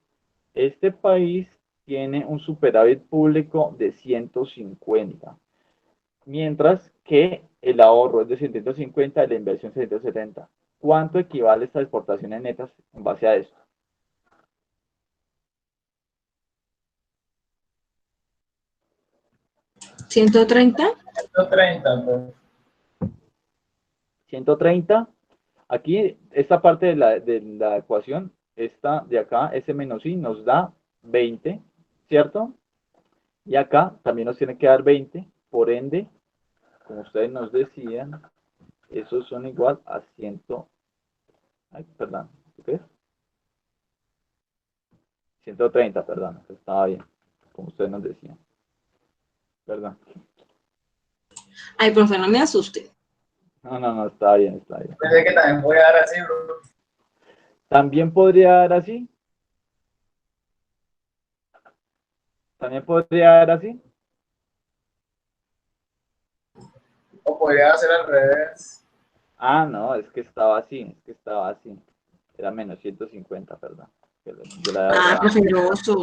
S1: Este país tiene un superávit público de 150, mientras que el ahorro es de 750 y la inversión 170. ¿Cuánto equivale estas exportaciones netas en base a esto?
S3: 130.
S2: 130, bro.
S1: 130. Aquí, esta parte de la ecuación, esta de acá, S menos I, nos da 20, ¿cierto? Y acá también nos tiene que dar 20, por ende, como ustedes nos decían, esos son igual a 100, ay, perdón, ¿qué es? 130, perdón, estaba bien, como ustedes nos decían. Perdón.
S3: Ay, profe, no me asuste.
S1: No, está bien, está bien.
S2: Pensé que también voy a dar así, bro.
S1: También podría dar así. También podría dar así.
S2: O podría hacer al revés.
S1: Ah, no, es que estaba así, es que estaba así. Era menos 150, perdón. Yo la había
S3: Ah,
S1: borrado.
S3: profe grosso.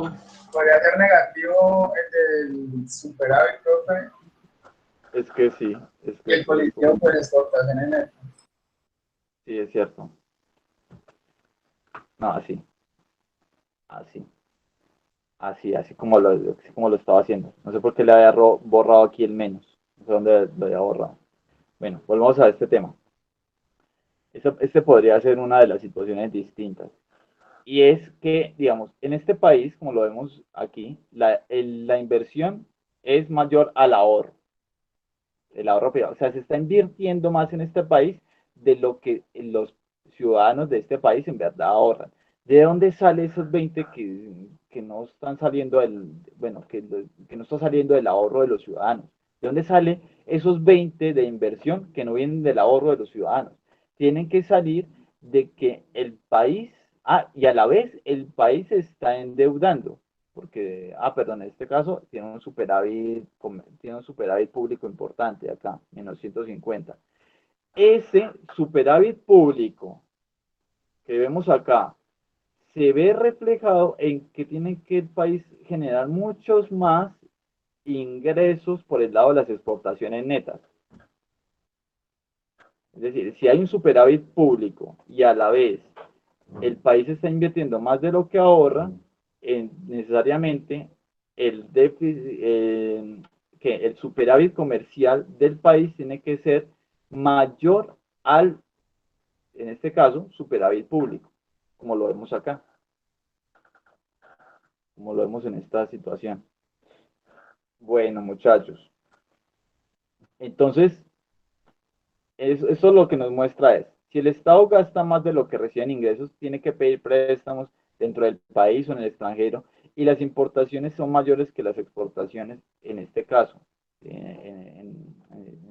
S2: Podría ser negativo el del superávit, profe.
S1: Es que sí, es
S2: Y
S1: que
S2: el
S1: sí, es
S2: colectivo,
S1: como...
S2: pues, exportación en neto.
S1: Sí, es cierto. No, así, así, así como lo estaba haciendo. No sé por qué le había borrado aquí el menos. No sé dónde lo había borrado. Bueno, volvamos a este tema. Este podría ser una de las situaciones distintas. Y es que, digamos, en este país, como lo vemos aquí, la inversión es mayor al ahorro, el ahorro privado. O sea, se está invirtiendo más en este país de lo que los ciudadanos de este país en verdad ahorran. ¿De dónde sale esos 20 que no están saliendo bueno, que no está saliendo del ahorro de los ciudadanos? ¿De dónde sale esos 20 de inversión que no vienen del ahorro de los ciudadanos? Tienen que salir de que el país, y a la vez el país se está endeudando porque, perdón, en este caso tiene un superávit público importante acá, menos 150. Ese superávit público que vemos acá se ve reflejado en que tiene que el país generar muchos más ingresos por el lado de las exportaciones netas. Es decir, si hay un superávit público y a la vez el país está invirtiendo más de lo que ahorra, necesariamente el déficit, que el superávit comercial del país tiene que ser mayor al, en este caso, superávit público, como lo vemos acá, como lo vemos en esta situación. Bueno, muchachos, entonces, eso lo que nos muestra es, si el Estado gasta más de lo que recibe en ingresos, tiene que pedir préstamos dentro del país o en el extranjero, y las importaciones son mayores que las exportaciones en este caso, en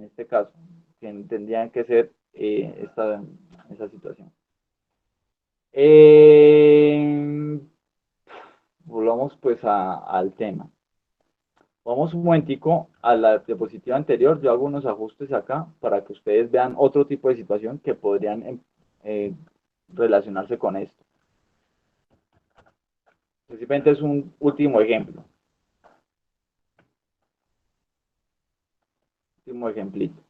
S1: este caso, que tendrían que ser esa situación. Volvamos pues al tema. Vamos un momentico a la diapositiva anterior. Yo hago unos ajustes acá para que ustedes vean otro tipo de situación que podrían relacionarse con esto. Simplemente es un último ejemplo. Último ejemplito.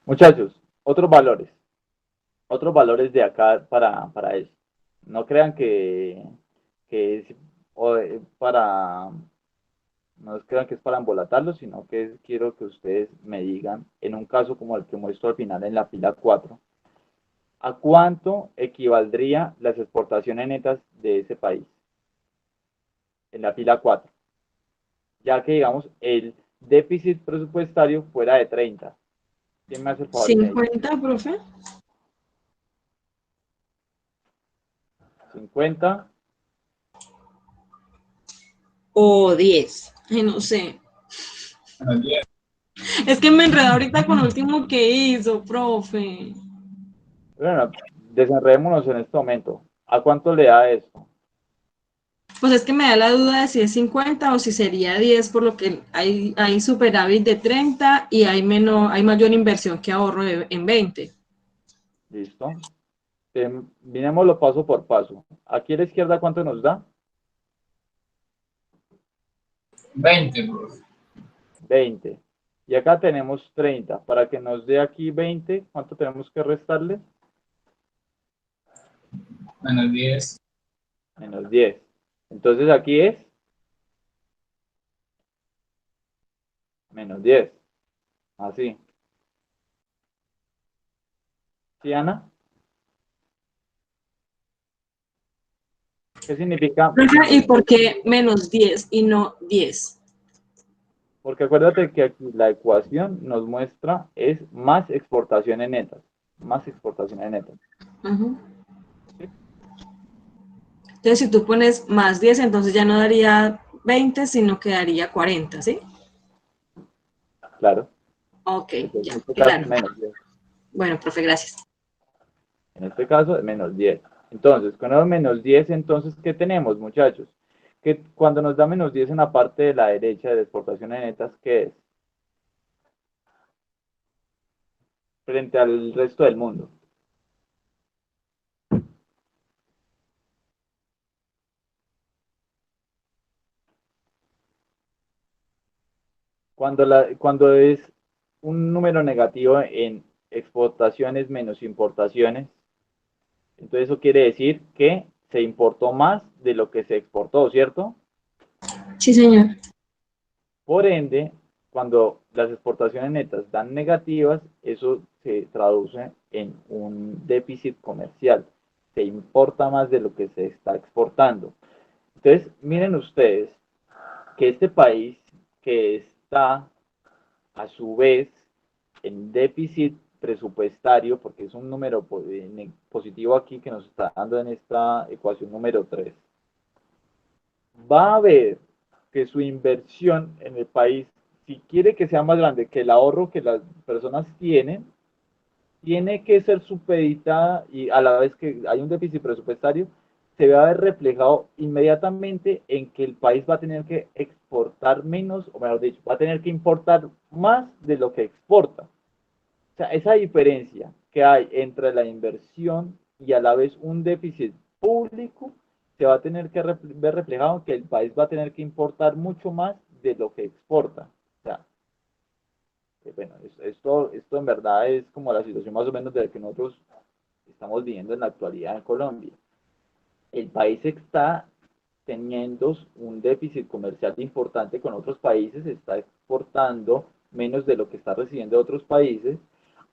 S1: Muchachos, otros valores de acá para eso. No crean que es para, no crean que es para embolatarlos, sino que quiero que ustedes me digan, en un caso como el que muestro al final en la pila 4, ¿a cuánto equivaldría las exportaciones netas de ese país? En la pila 4. ya que, digamos, el déficit presupuestario fuera de 30. ¿Quién me hace el favor y me dice?
S3: 50, profe.
S1: 50.
S3: O 10. Ay, no sé.
S2: Menos 10.
S3: Es que me enredé ahorita con lo último que hizo, profe.
S1: Bueno, desenredémonos en este momento. ¿A cuánto le da esto?
S3: Pues es que me da la duda de si es 50 o si sería 10, por lo que hay superávit de 30 y hay mayor inversión que ahorro en 20.
S1: ¿Listo? Mirémoslo paso por paso. Aquí a la izquierda, ¿cuánto nos da?
S2: 20, profe.
S1: 20. Y acá tenemos 30. Para que nos dé aquí 20, ¿cuánto tenemos que restarle?
S2: Menos 10.
S1: Menos 10. Entonces aquí es menos 10. Así. ¿Sí, Ana? ¿Qué significa
S3: Profe, ¿y
S1: menos
S3: por
S1: 10?
S3: qué menos 10 y no 10?
S1: Porque acuérdate que aquí la ecuación nos muestra es más exportaciones netas. Más exportaciones netas.
S3: Ujú.
S1: ¿Sí?
S3: Entonces, si tú pones más 10, entonces ya no daría 20, sino que daría 40, ¿sí?
S1: Claro.
S3: Ok,
S1: Entonces,
S3: ya,
S1: en este caso,
S3: claro.
S1: menos 10.
S3: Bueno, profe, gracias.
S1: En este caso, es menos 10. Entonces, con los menos 10, entonces, ¿qué tenemos, muchachos? Que cuando nos da menos 10 en la parte de la derecha de exportaciones netas, ¿qué es? Frente al resto del mundo. Cuando es un número negativo en exportaciones menos importaciones, entonces eso quiere decir que se importó más de lo que se exportó, ¿cierto?
S3: Sí, señor.
S1: Por ende, cuando las exportaciones netas dan negativas, eso se traduce en un déficit comercial. Se importa más de lo que se está exportando. Entonces, miren ustedes que este país que está a su vez en déficit presupuestario, porque es un número positivo aquí que nos está dando en esta ecuación número 3, va a ver que su inversión en el país, si quiere que sea más grande que el ahorro que las personas tienen, tiene que ser supeditada y a la vez que hay un déficit presupuestario, se va a ver reflejado inmediatamente en que el país va a tener que exportar menos, o mejor dicho, va a tener que importar más de lo que exporta. O sea, esa diferencia que hay entre la inversión y a la vez un déficit público se va a tener que ver reflejado en que el país va a tener que importar mucho más de lo que exporta. O sea, bueno, esto en verdad es como la situación más o menos de la que nosotros estamos viviendo en la actualidad en Colombia. El país está teniendo un déficit comercial importante con otros países, está exportando menos de lo que está recibiendo de otros países,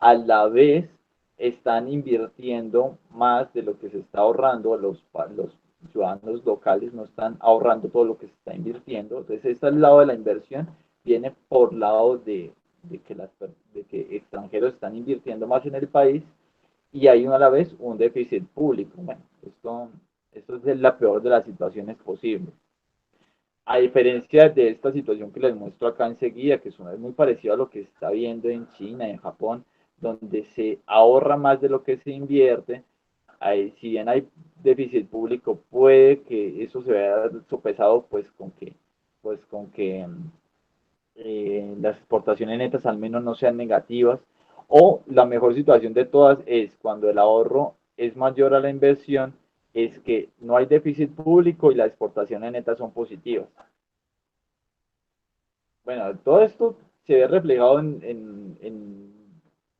S1: a la vez están invirtiendo más de lo que se está ahorrando, los ciudadanos locales no están ahorrando todo lo que se está invirtiendo, entonces este lado de la inversión viene por lado de que extranjeros están invirtiendo más en el país y hay a la vez un déficit público. Bueno, esto es la peor de las situaciones posibles. A diferencia de esta situación que les muestro acá enseguida, que es muy parecido a lo que se está viendo en China, en Japón, donde se ahorra más de lo que se invierte, si bien hay déficit público, puede que eso se vea sopesado pues con que las exportaciones netas al menos no sean negativas, o la mejor situación de todas es cuando el ahorro es mayor a la inversión, es que no hay déficit público y las exportaciones netas son positivas. Bueno, todo esto se ve reflejado en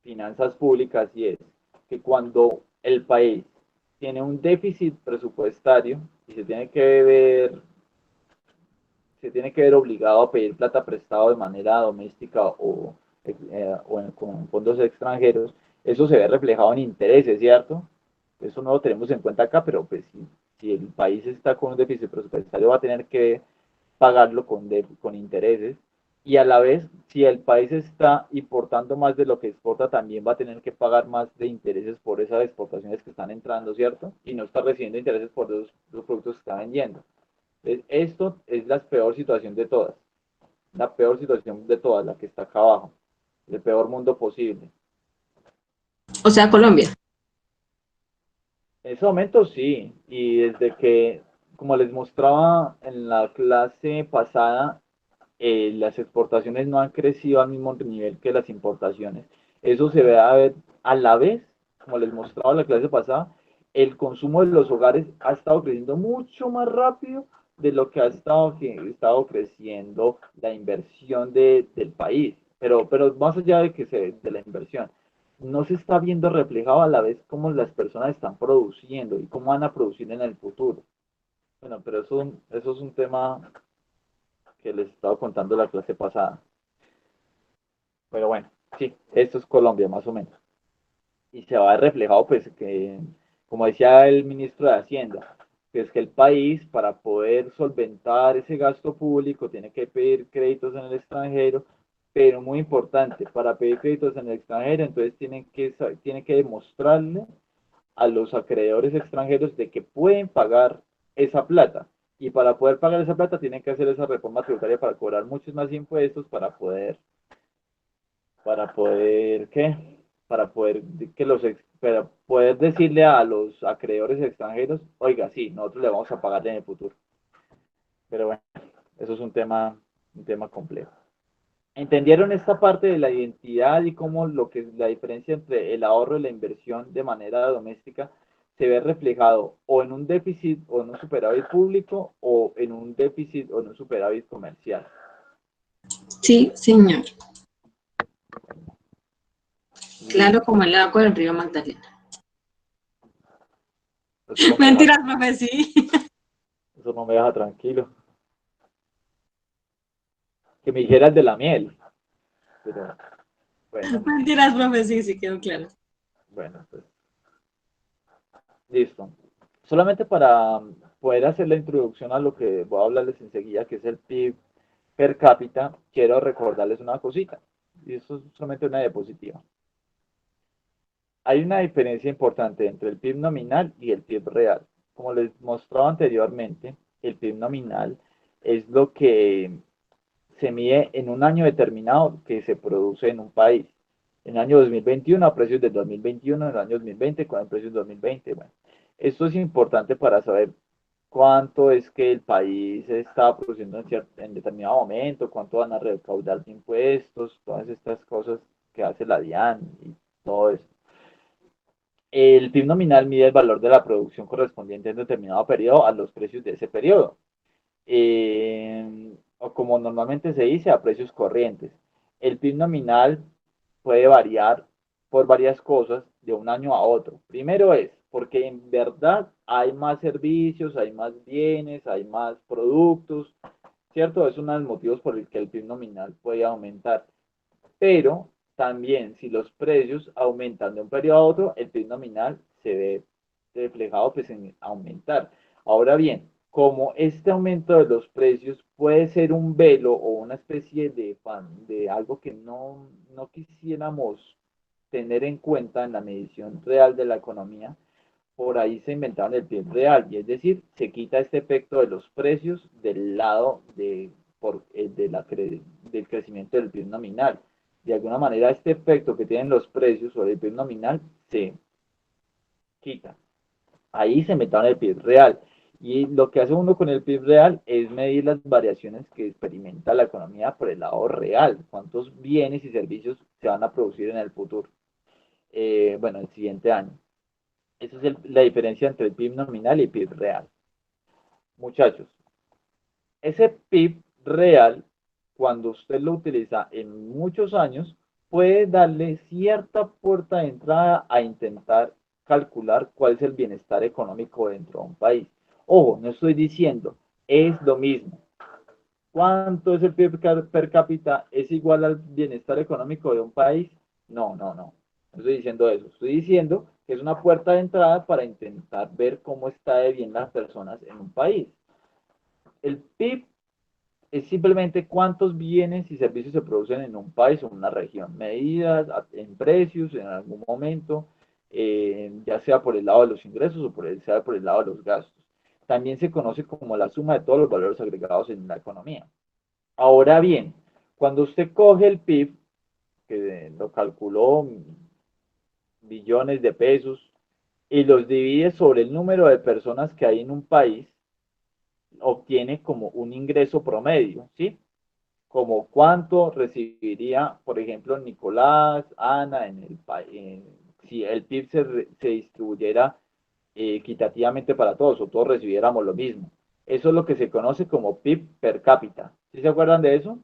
S1: finanzas públicas y es que cuando el país tiene un déficit presupuestario y se tiene que ver obligado a pedir plata prestado de manera doméstica con fondos extranjeros, eso se ve reflejado en intereses, ¿cierto? Eso no lo tenemos en cuenta acá, pero pues si el país está con un déficit presupuestario va a tener que pagarlo con intereses, y a la vez, si el país está importando más de lo que exporta, también va a tener que pagar más de intereses por esas exportaciones que están entrando, ¿cierto? Y no está recibiendo intereses por los productos que está vendiendo. Entonces, esto es la peor situación de todas, la peor situación de todas, la que está acá abajo, el peor mundo posible.
S3: O sea, Colombia.
S1: En ese momento sí, y desde que, como les mostraba en la clase pasada, las exportaciones no han crecido al mismo nivel que las importaciones. Eso se ve a la vez, como les mostraba en la clase pasada, el consumo de los hogares ha estado creciendo mucho más rápido de lo que ha estado creciendo la inversión del país. Pero más allá de la inversión, no se está viendo reflejado a la vez cómo las personas están produciendo y cómo van a producir en el futuro. Bueno, pero eso es un tema que les estaba contando la clase pasada. Pero bueno, sí, esto es Colombia más o menos. Y se va a ver reflejado, pues, que, como decía el ministro de Hacienda, que es que el país, para poder solventar ese gasto público, tiene que pedir créditos en el extranjero, pero muy importante, para pedir créditos en el extranjero, entonces tiene que demostrarle a los acreedores extranjeros de que pueden pagar esa plata. Y para poder pagar esa plata tienen que hacer esa reforma tributaria para cobrar muchos más impuestos ¿qué? Para poder decirle a los acreedores extranjeros, oiga, sí, nosotros le vamos a pagar en el futuro. Pero bueno, eso es un tema complejo. ¿Entendieron esta parte de la identidad y cómo lo que es la diferencia entre el ahorro y la inversión de manera doméstica se ve reflejado o en un déficit o en un superávit público o en un déficit o en un superávit comercial?
S3: Sí, señor. Claro,
S1: Listo.
S3: como el agua del río Magdalena.
S1: Eso
S3: Mentiras, profe, sí.
S1: eso no me deja tranquilo. Que me dijeras de la miel. Pero bueno,
S3: Mentiras, profe, sí, sí quedó claro.
S1: bueno, pues listo. Solamente para poder hacer la introducción a lo que voy a hablarles enseguida, que es el PIB per cápita, quiero recordarles una cosita. Y eso es solamente una diapositiva. Hay una diferencia importante entre el PIB nominal y el PIB real. Como les mostraba anteriormente, el PIB nominal es lo que se mide en un año determinado que se produce en un país. En el año 2021 a precios del 2021, en el año 2020 con precios del 2020. Bueno, esto es importante para saber cuánto es que el país está produciendo en determinado momento, cuánto van a recaudar de impuestos, todas estas cosas que hace la DIAN y todo eso. El PIB nominal mide el valor de la producción correspondiente en determinado periodo a los precios de ese periodo. O como normalmente se dice, a precios corrientes. El PIB nominal puede variar por varias cosas de un año a otro. Primero es porque en verdad hay más servicios, hay más bienes, hay más productos, ¿cierto? Es uno de los motivos por el que el PIB nominal puede aumentar. Pero también si los precios aumentan de un periodo a otro, el PIB nominal se ve reflejado pues, en aumentar. Ahora bien, como este aumento de los precios puede ser un velo o una especie de algo que no quisiéramos tener en cuenta en la medición real de la economía, por ahí se inventaron el PIB real, y es decir, se quita este efecto de los precios del lado del crecimiento del PIB nominal. De alguna manera, este efecto que tienen los precios sobre el PIB nominal se quita. Ahí se inventaron el PIB real. Y lo que hace uno con el PIB real es medir las variaciones que experimenta la economía por el lado real, cuántos bienes y servicios se van a producir en el futuro, bueno, el siguiente año. Esa es la diferencia entre el PIB nominal y el PIB real. Muchachos, ese PIB real, cuando usted lo utiliza en muchos años, puede darle cierta puerta de entrada a intentar calcular cuál es el bienestar económico dentro de un país. Ojo, no estoy diciendo, es lo mismo. ¿Cuánto es el PIB per cápita? ¿Es igual al bienestar económico de un país? No, no, no. No estoy diciendo eso. Estoy diciendo que es una puerta de entrada para intentar ver cómo está de bien las personas en un país. El PIB es simplemente cuántos bienes y servicios se producen en un país o una región, medidas en precios en algún momento, ya sea por el lado de los ingresos o sea por el lado de los gastos. También se conoce como la suma de todos los valores agregados en la economía. Ahora bien, cuando usted coge el PIB, que lo calculó billones de pesos, y los divide sobre el número de personas que hay en un país, obtiene como un ingreso promedio, ¿sí? Como cuánto recibiría, por ejemplo, Nicolás, Ana, en el país, si el PIB se distribuyera equitativamente para todos o todos recibiéramos lo mismo. Eso es lo que se conoce como PIB per cápita. ¿Sí se acuerdan de eso?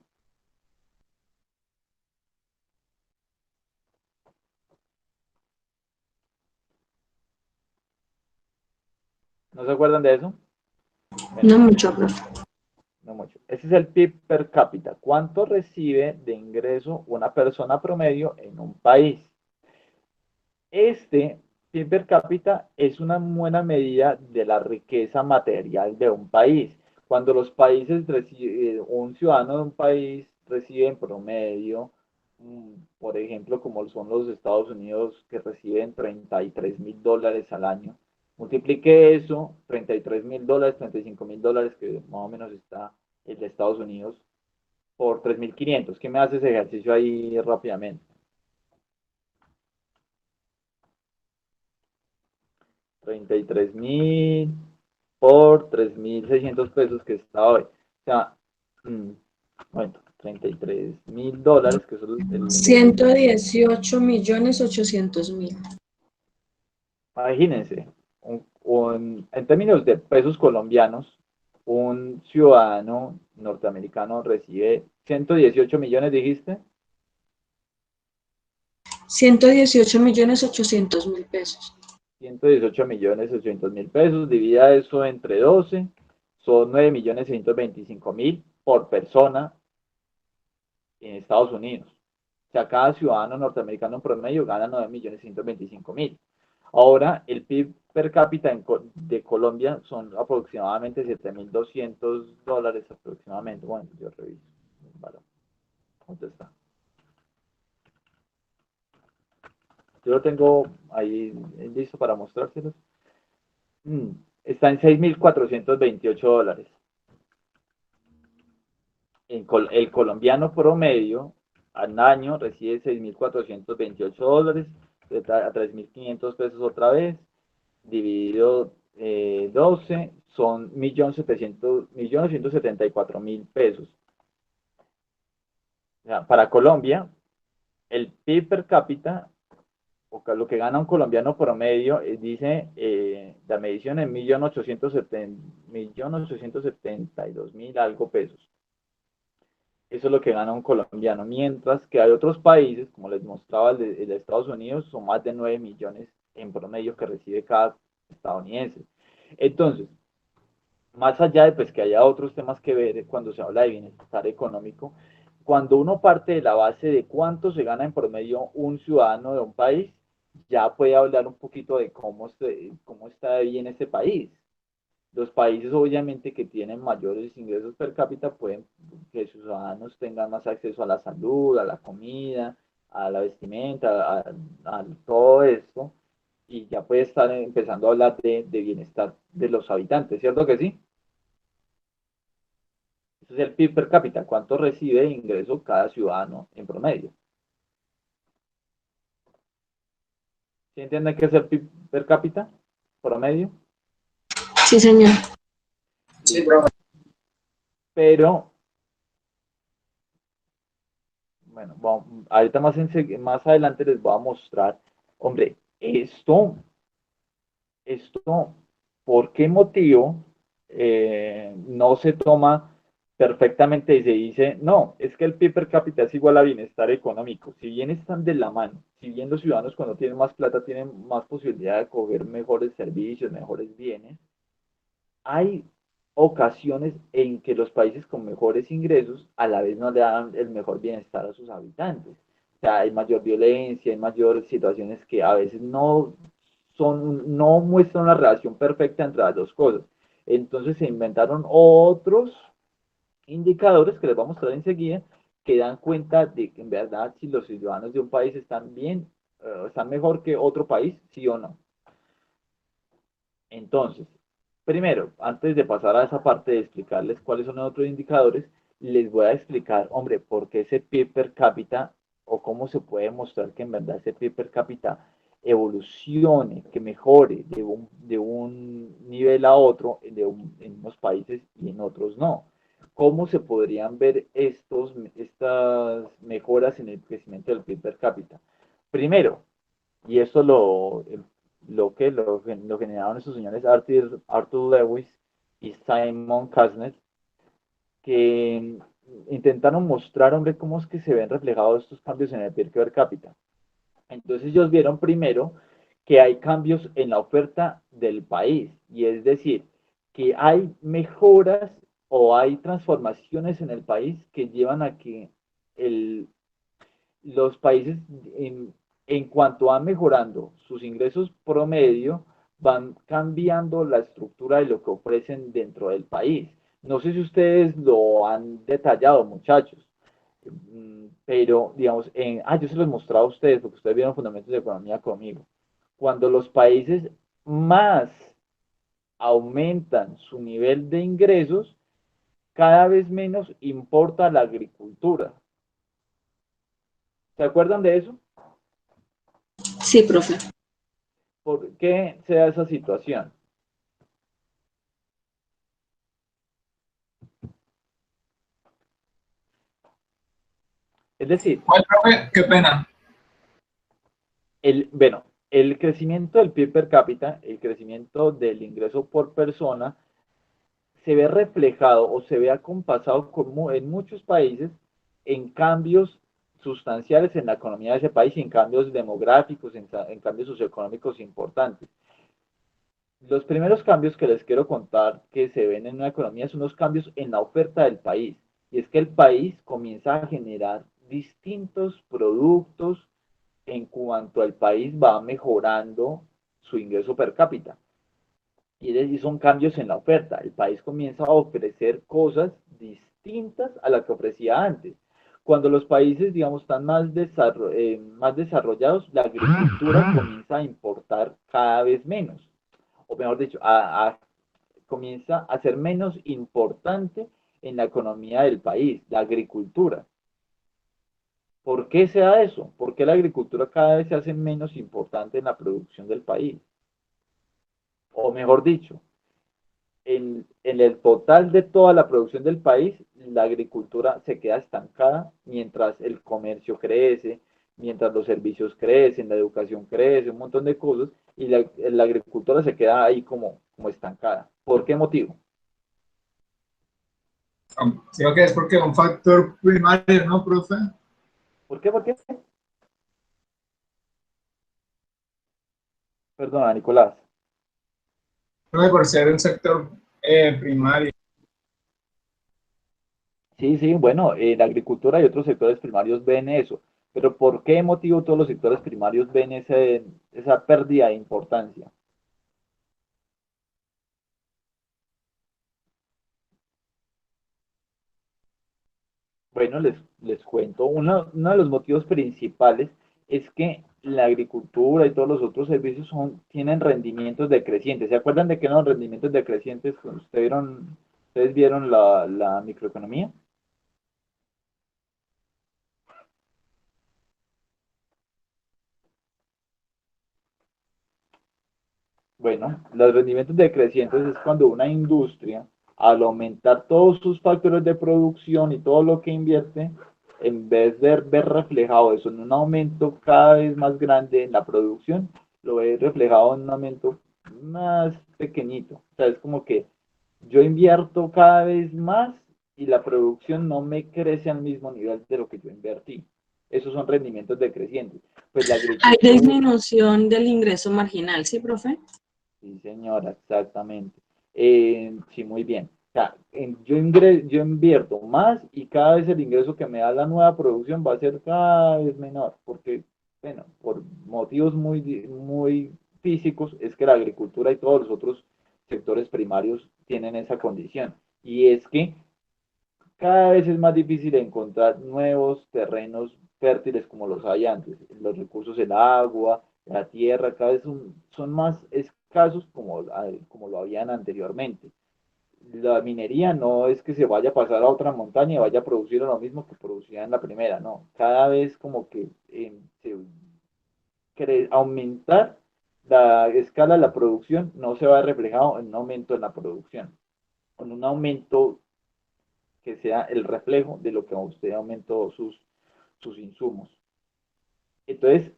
S1: ¿No se acuerdan de eso? Bueno,
S3: No mucho, profe.
S1: no mucho. Ese es el PIB per cápita. ¿Cuánto recibe de ingreso una persona promedio en un país? Este PIB per cápita es una buena medida de la riqueza material de un país. Cuando los países reciben, un ciudadano de un país recibe en promedio, por ejemplo, como son los Estados Unidos que reciben $33.000 al año, multiplique eso, $33.000, $35.000, que más o menos está el de Estados Unidos, por 3.500. ¿Qué me hace ese ejercicio ahí rápidamente? 33.000 por 3.600 pesos que está hoy. O sea, bueno, $33.000, que son
S3: 118.800.000.
S1: imagínense, en términos de pesos colombianos, un ciudadano norteamericano recibe 118 millones, dijiste,
S3: 118.800.000 pesos.
S1: 118.800.000 pesos, divida eso entre 12, son 9.625.000 por persona en Estados Unidos. O sea, cada ciudadano norteamericano en promedio gana 9.125.000. Ahora, el PIB per cápita de Colombia son aproximadamente $7.200 aproximadamente. Bueno, yo reviso. Vale. ¿Cuánto está? Yo lo tengo ahí listo para mostrárselos. Está en $6.428. El colombiano promedio al año recibe $6.428, a 3.500 pesos otra vez, dividido 12, son 1.174.000 pesos. O sea, para Colombia, el PIB per cápita, o lo que gana un colombiano promedio, dice la medición en 1.872.000 algo pesos. Eso es lo que gana un colombiano, mientras que hay otros países, como les mostraba el de Estados Unidos, son más de 9 millones en promedio que recibe cada estadounidense. Entonces, más allá de pues, que haya otros temas que ver cuando se habla de bienestar económico, cuando uno parte de la base de cuánto se gana en promedio un ciudadano de un país, ya puede hablar un poquito de cómo está bien este país. Los países obviamente que tienen mayores ingresos per cápita pueden que sus ciudadanos tengan más acceso a la salud, a la comida, a la vestimenta, a todo esto, y ya puede estar empezando a hablar de bienestar de los habitantes, ¿cierto que sí? Ese es el PIB per cápita, cuánto recibe de ingreso cada ciudadano en promedio. ¿Sí entienden qué es el PIB per cápita promedio?
S3: Sí, señor.
S2: Sí, profe.
S1: Pero bueno, ahorita más adelante les voy a mostrar, hombre, esto, ¿por qué motivo no se toma perfectamente y se dice, no, es que el PIB per cápita es igual a bienestar económico? Si bien están de la mano, si bien los ciudadanos cuando tienen más plata tienen más posibilidad de coger mejores servicios, mejores bienes, hay ocasiones en que los países con mejores ingresos a la vez no le dan el mejor bienestar a sus habitantes. O sea, hay mayor violencia, hay mayores situaciones que a veces no muestran una relación perfecta entre las dos cosas. Entonces se inventaron otros indicadores que les voy a mostrar enseguida que dan cuenta de que en verdad si los ciudadanos de un país están bien, están mejor que otro país, sí o no. Entonces, primero, antes de pasar a esa parte de explicarles cuáles son los otros indicadores, les voy a explicar, hombre, por qué ese PIB per cápita o cómo se puede mostrar que en verdad ese PIB per cápita evolucione, que mejore de un nivel a otro en unos países y en otros no. ¿Cómo se podrían ver estas mejoras en el crecimiento del PIB per cápita? Primero, y esto lo generaron estos señores Arthur Lewis y Simon Kuznets, que intentaron mostrar, hombre, cómo es que se ven reflejados estos cambios en el PIB per cápita. Entonces ellos vieron primero que hay cambios en la oferta del país, y es decir, que hay mejoras o hay transformaciones en el país que llevan a que los países en cuanto van mejorando sus ingresos promedio, van cambiando la estructura de lo que ofrecen dentro del país. No sé si ustedes lo han detallado, muchachos, pero digamos, yo se los he mostrado a ustedes, porque ustedes vieron Fundamentos de Economía conmigo. Cuando los países más aumentan su nivel de ingresos, cada vez menos importa la agricultura. ¿Se acuerdan de eso?
S3: Sí, profe.
S1: ¿Por qué se da esa situación? Es decir,
S2: ¿Cuál, profe? Qué pena.
S1: bueno, el crecimiento del PIB per cápita, el crecimiento del ingreso por persona, se ve reflejado o se ve acompasado como en muchos países en cambios sustanciales en la economía de ese país, en cambios demográficos, en cambios socioeconómicos importantes. Los primeros cambios que les quiero contar que se ven en una economía son los cambios en la oferta del país. Y es que el país comienza a generar distintos productos en cuanto al país va mejorando su ingreso per cápita. Y son cambios en la oferta. El país comienza a ofrecer cosas distintas a las que ofrecía antes. Cuando los países, digamos, están más desarrollados, la agricultura comienza a importar cada vez menos. O mejor dicho, comienza a ser menos importante en la economía del país, la agricultura. ¿Por qué se da eso? ¿Por qué la agricultura cada vez se hace menos importante en la producción del país? O mejor dicho, en el total de toda la producción del país, la agricultura se queda estancada mientras el comercio crece, mientras los servicios crecen, la educación crece, un montón de cosas, y la agricultura se queda ahí como estancada. ¿Por qué motivo?
S2: Creo que es porque un factor primario, ¿no, profe?
S1: ¿Por qué? ¿Por qué? Perdona, Nicolás.
S2: Profe, por ser un sector primario.
S1: Sí, sí, bueno, la agricultura y otros sectores primarios ven eso, pero ¿por qué motivo todos los sectores primarios ven esa pérdida de importancia? Bueno, les cuento, uno de los motivos principales es que la agricultura y todos los otros servicios tienen rendimientos decrecientes. ¿Se acuerdan de que eran los rendimientos decrecientes cuando ustedes vieron la microeconomía? Bueno, los rendimientos decrecientes es cuando una industria, al aumentar todos sus factores de producción y todo lo que invierte, en vez de ver reflejado eso en un aumento cada vez más grande en la producción, lo ve reflejado en un aumento más pequeñito. O sea, es como que yo invierto cada vez más y la producción no me crece al mismo nivel de lo que yo invertí. Esos son rendimientos decrecientes. Pues la
S3: Hay
S1: agricultura.
S3: disminución del ingreso marginal, ¿sí, profe?
S1: Sí, señora, exactamente. Sí, muy bien. O sea, yo invierto más y cada vez el ingreso que me da la nueva producción va a ser cada vez menor, porque, bueno, por motivos muy físicos, es que la agricultura y todos los otros sectores primarios tienen esa condición. Y es que cada vez es más difícil encontrar nuevos terrenos fértiles como los hay antes. Los recursos, el agua, la tierra, cada vez son más escasos como lo habían anteriormente. La minería no es que se vaya a pasar a otra montaña y vaya a producir lo mismo que producía en la primera, no. Cada vez como que se aumentar la escala de la producción no se va reflejado en un aumento en la producción, en un aumento que sea el reflejo de lo que usted aumentó sus insumos. Entonces,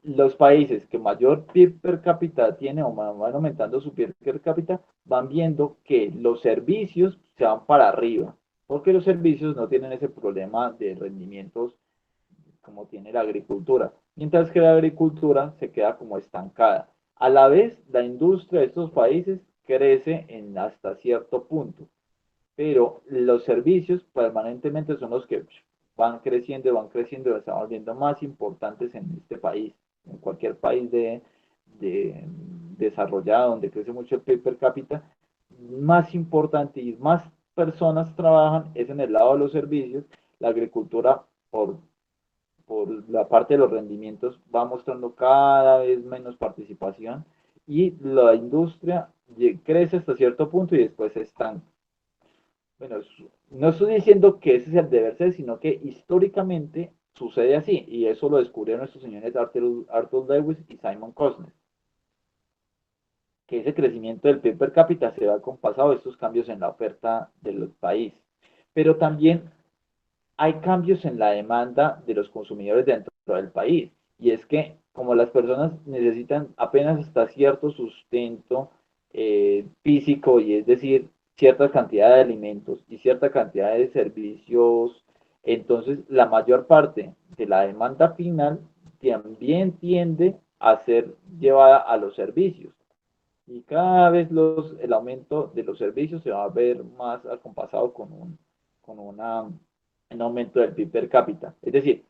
S1: los países que mayor PIB per cápita tienen o van aumentando su PIB per cápita, van viendo que los servicios se van para arriba, porque los servicios no tienen ese problema de rendimientos como tiene la agricultura, mientras que la agricultura se queda como estancada. A la vez, la industria de estos países crece hasta cierto punto, pero los servicios permanentemente son los que van creciendo y se están volviendo más importantes en este país, en cualquier país de desarrollado donde crece mucho el PIB per cápita, más importante y más personas trabajan es en el lado de los servicios. La agricultura por la parte de los rendimientos va mostrando cada vez menos participación y la industria crece hasta cierto punto y después se estanca. Bueno, no estoy diciendo que ese es el deber ser, sino que históricamente sucede así, y eso lo descubrieron estos señores Arthur Lewis y Simon Cosner, que ese crecimiento del PIB per cápita se va compasado a estos cambios en la oferta del país. Pero también hay cambios en la demanda de los consumidores dentro del país, y es que como las personas necesitan apenas hasta cierto sustento físico, y es decir, cierta cantidad de alimentos y cierta cantidad de servicios, entonces la mayor parte de la demanda final también tiende a ser llevada a los servicios. Y cada vez el aumento de los servicios se va a ver más acompasado con un aumento del PIB per cápita. Es decir,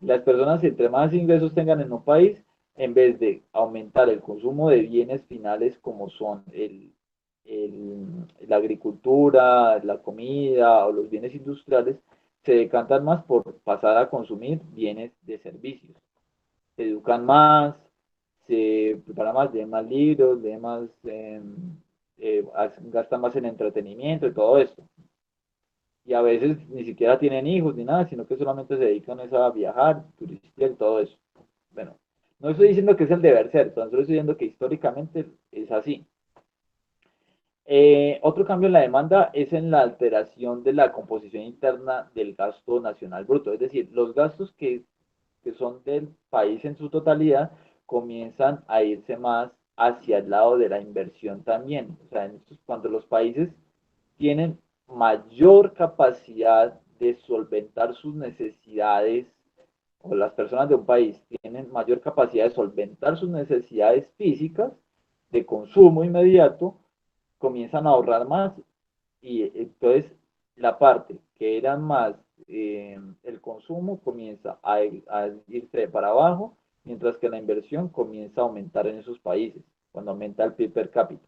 S1: las personas entre más ingresos tengan en un país, en vez de aumentar el consumo de bienes finales como son la agricultura, la comida o los bienes industriales, se decantan más por pasar a consumir bienes de servicios. Se educan más, se preparan más, leen más libros, leen más, gastan más en entretenimiento y todo esto. Y a veces ni siquiera tienen hijos ni nada, sino que solamente se dedican a viajar, turistear y todo eso. Bueno, no estoy diciendo que es el deber ser, solo estoy diciendo que históricamente es así. Otro cambio en la demanda es en la alteración de la composición interna del gasto nacional bruto, es decir, los gastos que son del país en su totalidad comienzan a irse más hacia el lado de la inversión también. O sea, cuando los países tienen mayor capacidad de solventar sus necesidades, o las personas de un país tienen mayor capacidad de solventar sus necesidades físicas de consumo inmediato, comienzan a ahorrar más, y entonces la parte que era más el consumo comienza a irse para abajo, mientras que la inversión comienza a aumentar en esos países, cuando aumenta el PIB per cápita.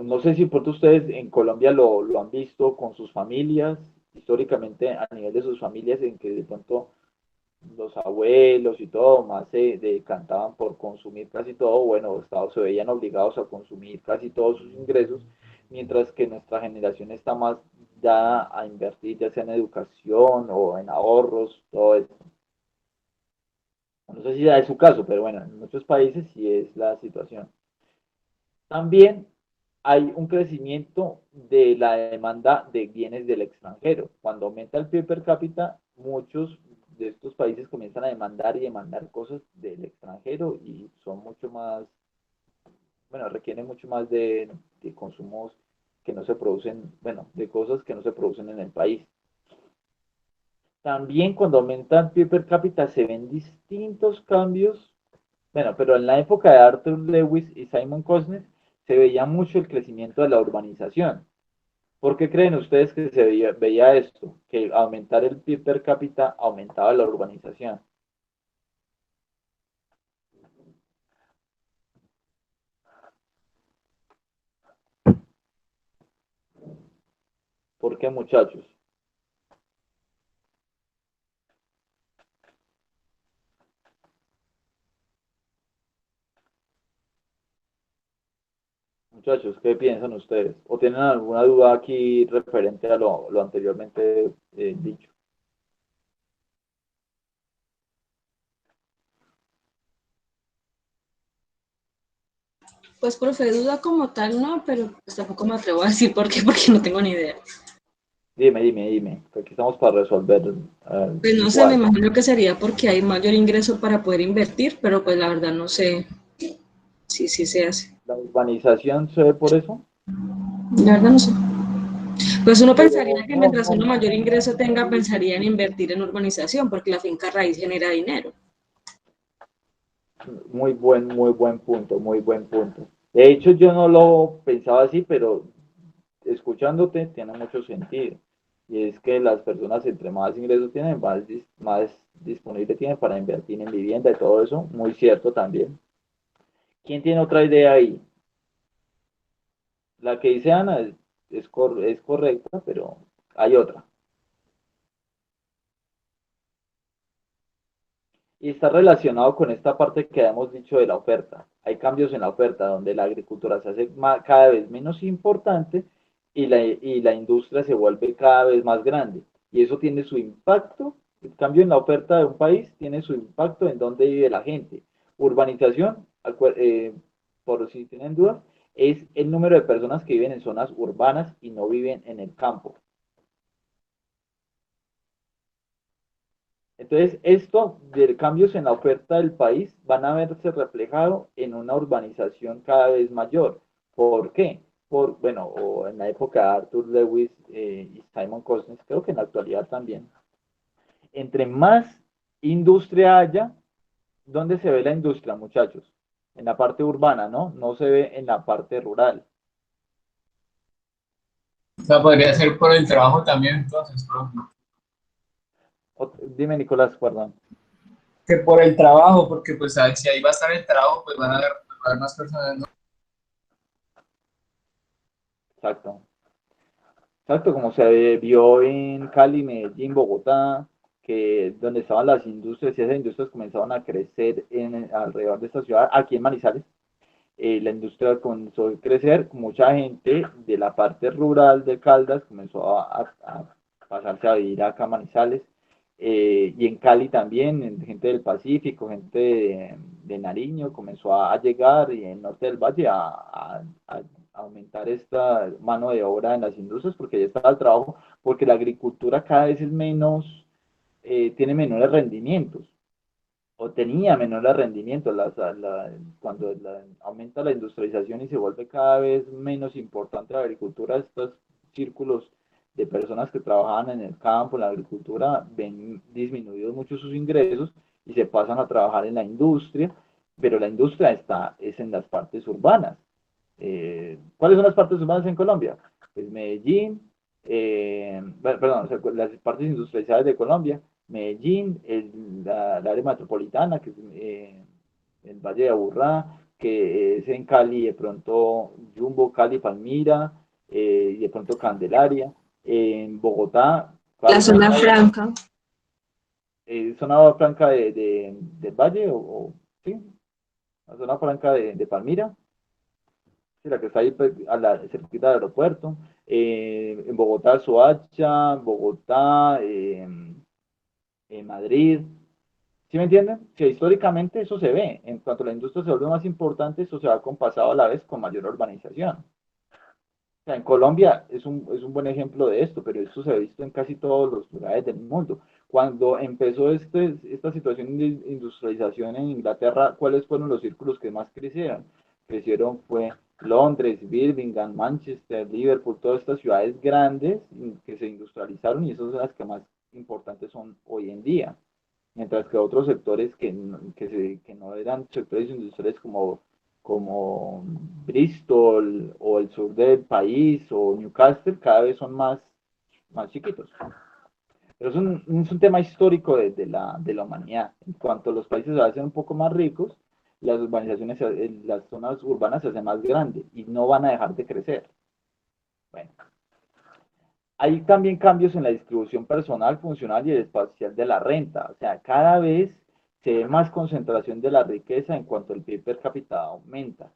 S1: No sé si por ustedes en Colombia lo han visto con sus familias, históricamente a nivel de sus familias, en que de pronto los abuelos y todo más se decantaban por consumir casi todo, bueno, estados se veían obligados a consumir casi todos sus ingresos, mientras que nuestra generación está más dada a invertir, ya sea en educación o en ahorros, todo eso. No sé si es su caso, pero bueno, en muchos países sí es la situación. También hay un crecimiento de la demanda de bienes del extranjero. Cuando aumenta el PIB per cápita, muchos de estos países comienzan a demandar y demandar cosas del extranjero y son mucho más, bueno, requieren mucho más de consumos que no se producen, bueno, de cosas que no se producen en el país. También cuando aumenta el PIB per cápita se ven distintos cambios. Bueno, pero en la época de Arthur Lewis y Simon Cosner se veía mucho el crecimiento de la urbanización. ¿Por qué creen ustedes que se veía esto? Que aumentar el PIB per cápita aumentaba la urbanización. ¿Por qué, muchachos? Muchachos, ¿qué piensan ustedes? ¿O tienen alguna duda aquí referente a lo anteriormente dicho?
S3: Pues, profe, duda como tal no, pero pues tampoco me atrevo a decir por qué, porque no tengo ni idea.
S1: Dime, que aquí estamos para resolver
S3: Pues no sé, me
S1: igual.
S3: imagino que sería porque hay mayor ingreso para poder invertir, pero pues la verdad no sé si sí se hace.
S1: ¿La urbanización se ve por eso?
S3: La verdad no sé. Pues uno
S1: Pero
S3: pensaría que
S1: no,
S3: mientras
S1: no,
S3: uno
S1: no.
S3: mayor ingreso tenga, pensaría en invertir en urbanización, porque la finca raíz genera dinero.
S1: Muy buen punto, muy buen punto. De hecho, yo no lo pensaba así, pero escuchándote tiene mucho sentido. Y es que las personas entre más ingresos tienen, más disponible tienen para invertir en vivienda y todo eso. Muy cierto también. ¿Quién tiene otra idea ahí? La que dice Ana es correcta, pero hay otra. Y está relacionado con esta parte que hemos dicho de la oferta. Hay cambios en la oferta donde la agricultura se hace cada vez menos importante y la industria se vuelve cada vez más grande. Y eso tiene su impacto. El cambio en la oferta de un país tiene su impacto en dónde vive la gente. Urbanización, por si tienen dudas, es el número de personas que viven en zonas urbanas y no viven en el campo. Entonces, esto de cambios en la oferta del país van a verse reflejado en una urbanización cada vez mayor. ¿Por qué? Bueno, o en la época de Arthur Lewis y Simon Cousins, creo que en la actualidad también. Entre más industria haya, ¿dónde se ve la industria, muchachos? En la parte urbana, ¿no? No se ve en la parte rural.
S2: O sea, podría ser por el trabajo también, entonces, profe.
S1: Dime, Nicolás, perdón.
S2: Que por el trabajo, porque pues si ahí va a estar el trabajo, pues van a haber más personas, ¿no?
S1: Exacto. Exacto, como se vio en Cali, Medellín, Bogotá, que donde estaban las industrias y esas industrias comenzaron a crecer alrededor de esta ciudad, aquí en Manizales, la industria comenzó a crecer, mucha gente de la parte rural de Caldas comenzó a pasarse a vivir acá a Manizales, y en Cali también, gente del Pacífico, gente de Nariño comenzó a llegar y en el norte del valle a aumentar esta mano de obra en las industrias porque ya estaba el trabajo, porque la agricultura cada vez es menos, tiene menores rendimientos o tenía menores rendimientos cuando aumenta la industrialización y se vuelve cada vez menos importante la agricultura, estos círculos de personas que trabajaban en el campo, en la agricultura, ven disminuidos mucho sus ingresos y se pasan a trabajar en la industria, pero la industria es en las partes urbanas. ¿Cuáles son las partes urbanas en Colombia? Pues Medellín, perdón, o sea, las partes industrializadas de Colombia, Medellín, la área metropolitana, que es el Valle de Aburrá, que es en Cali, de pronto Jumbo, Cali, Palmira, y de pronto Candelaria. En Bogotá,
S3: La
S1: ¿cuál es
S3: zona franca.
S1: zona franca del Valle? Sí, la zona franca de Palmira, sí, la que está ahí pues, cerquita del aeropuerto. En Bogotá, Soacha, Bogotá, Madrid. ¿Sí me entienden? Que históricamente eso se ve. En cuanto la industria se vuelve más importante, eso se va compasado a la vez con mayor urbanización. O sea, en Colombia es un buen ejemplo de esto, pero esto se ha visto en casi todos los lugares del mundo. Cuando empezó esta situación de industrialización en Inglaterra, ¿cuáles fueron los círculos que más crecieron? Crecieron fue Londres, Birmingham, Manchester, Liverpool, todas estas ciudades grandes que se industrializaron y esas son las que más importantes son hoy en día. Mientras que otros sectores que no eran sectores industriales como Bristol o el sur del país o Newcastle cada vez son más chiquitos. Pero es un tema histórico de la humanidad. En cuanto los países se hacen un poco más ricos, las urbanizaciones, las zonas urbanas se hacen más grandes y no van a dejar de crecer. Bueno, Hay también cambios en la distribución personal, funcional y espacial de la renta. O sea, cada vez se ve más concentración de la riqueza en cuanto el PIB per cápita aumenta.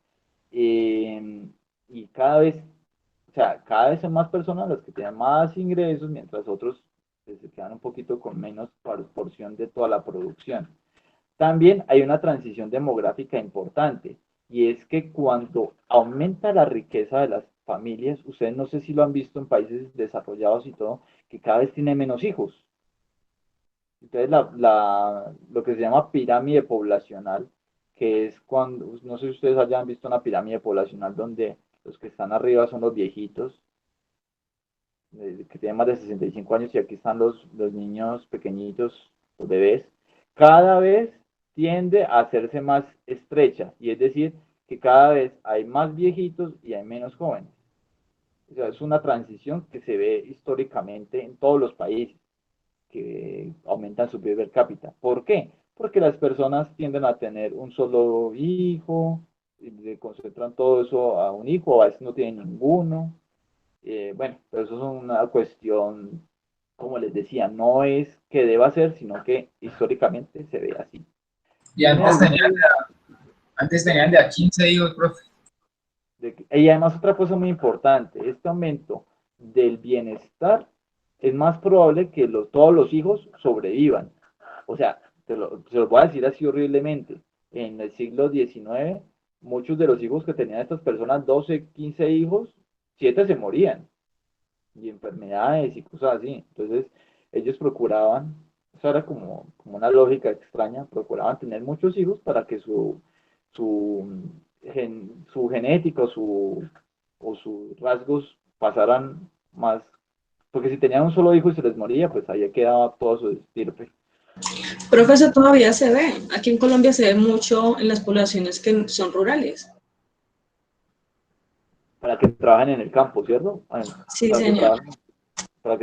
S1: Eh, y cada vez, o sea, cada vez son más personas las que tienen más ingresos, mientras otros pues, se quedan un poquito con menos porción de toda la producción. También hay una transición demográfica importante, y es que cuando aumenta la riqueza de las familias, ustedes no sé si lo han visto en países desarrollados y todo, que cada vez tienen menos hijos. Entonces, lo que se llama pirámide poblacional, que es cuando, no sé si ustedes hayan visto una pirámide poblacional donde los que están arriba son los viejitos, que tienen más de 65 años, y aquí están los niños pequeñitos, los bebés, cada vez tiende a hacerse más estrecha, y es decir, que cada vez hay más viejitos y hay menos jóvenes. O sea, es una transición que se ve históricamente en todos los países que aumentan su PIB per cápita. ¿Por qué? Porque las personas tienden a tener un solo hijo, y le concentran todo eso a un hijo, a veces no tienen ninguno. Bueno, pero eso es una cuestión, como les decía, no es que deba ser, sino que históricamente se ve así.
S2: Y antes tenían de a 15 hijos, profe.
S1: Y además otra cosa muy importante, este aumento del bienestar es más probable que todos los hijos sobrevivan. O sea, se lo voy a decir así horriblemente. En el siglo XIX, muchos de los hijos que tenían estas personas, 12, 15 hijos, 7 se morían. Y enfermedades y cosas así. Entonces, ellos procuraban, eso era como una lógica extraña, procuraban tener muchos hijos para que su, su genética o sus rasgos pasaran más, porque si tenían un solo hijo y se les moría, pues ahí quedaba todo su estirpe.
S3: Profesor, todavía se ve. Aquí en Colombia se ve mucho en las poblaciones que son rurales.
S1: Para que trabajen en el campo, ¿cierto?
S3: Sí,
S1: Para que
S3: señor.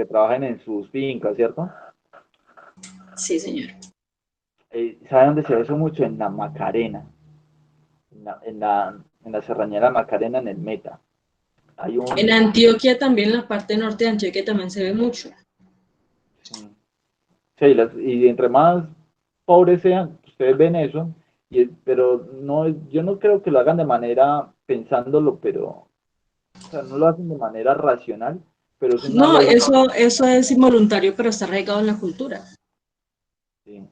S1: trabajen en sus fincas, ¿cierto?
S3: Sí, señor.
S1: ¿Saben dónde se ve eso mucho? En la Macarena, en la serranía de la Macarena, en el Meta. Hay
S3: En
S1: un...
S3: Antioquia también, en la parte norte de Antioquia también se ve mucho.
S1: Sí, y entre más pobres sean, ustedes ven eso, pero no, yo no creo que lo hagan de manera pensándolo, pero, o sea, no lo hacen de manera racional, pero es una
S3: No,
S1: lógica.
S3: eso es involuntario, pero está arraigado en la cultura.
S1: Sí,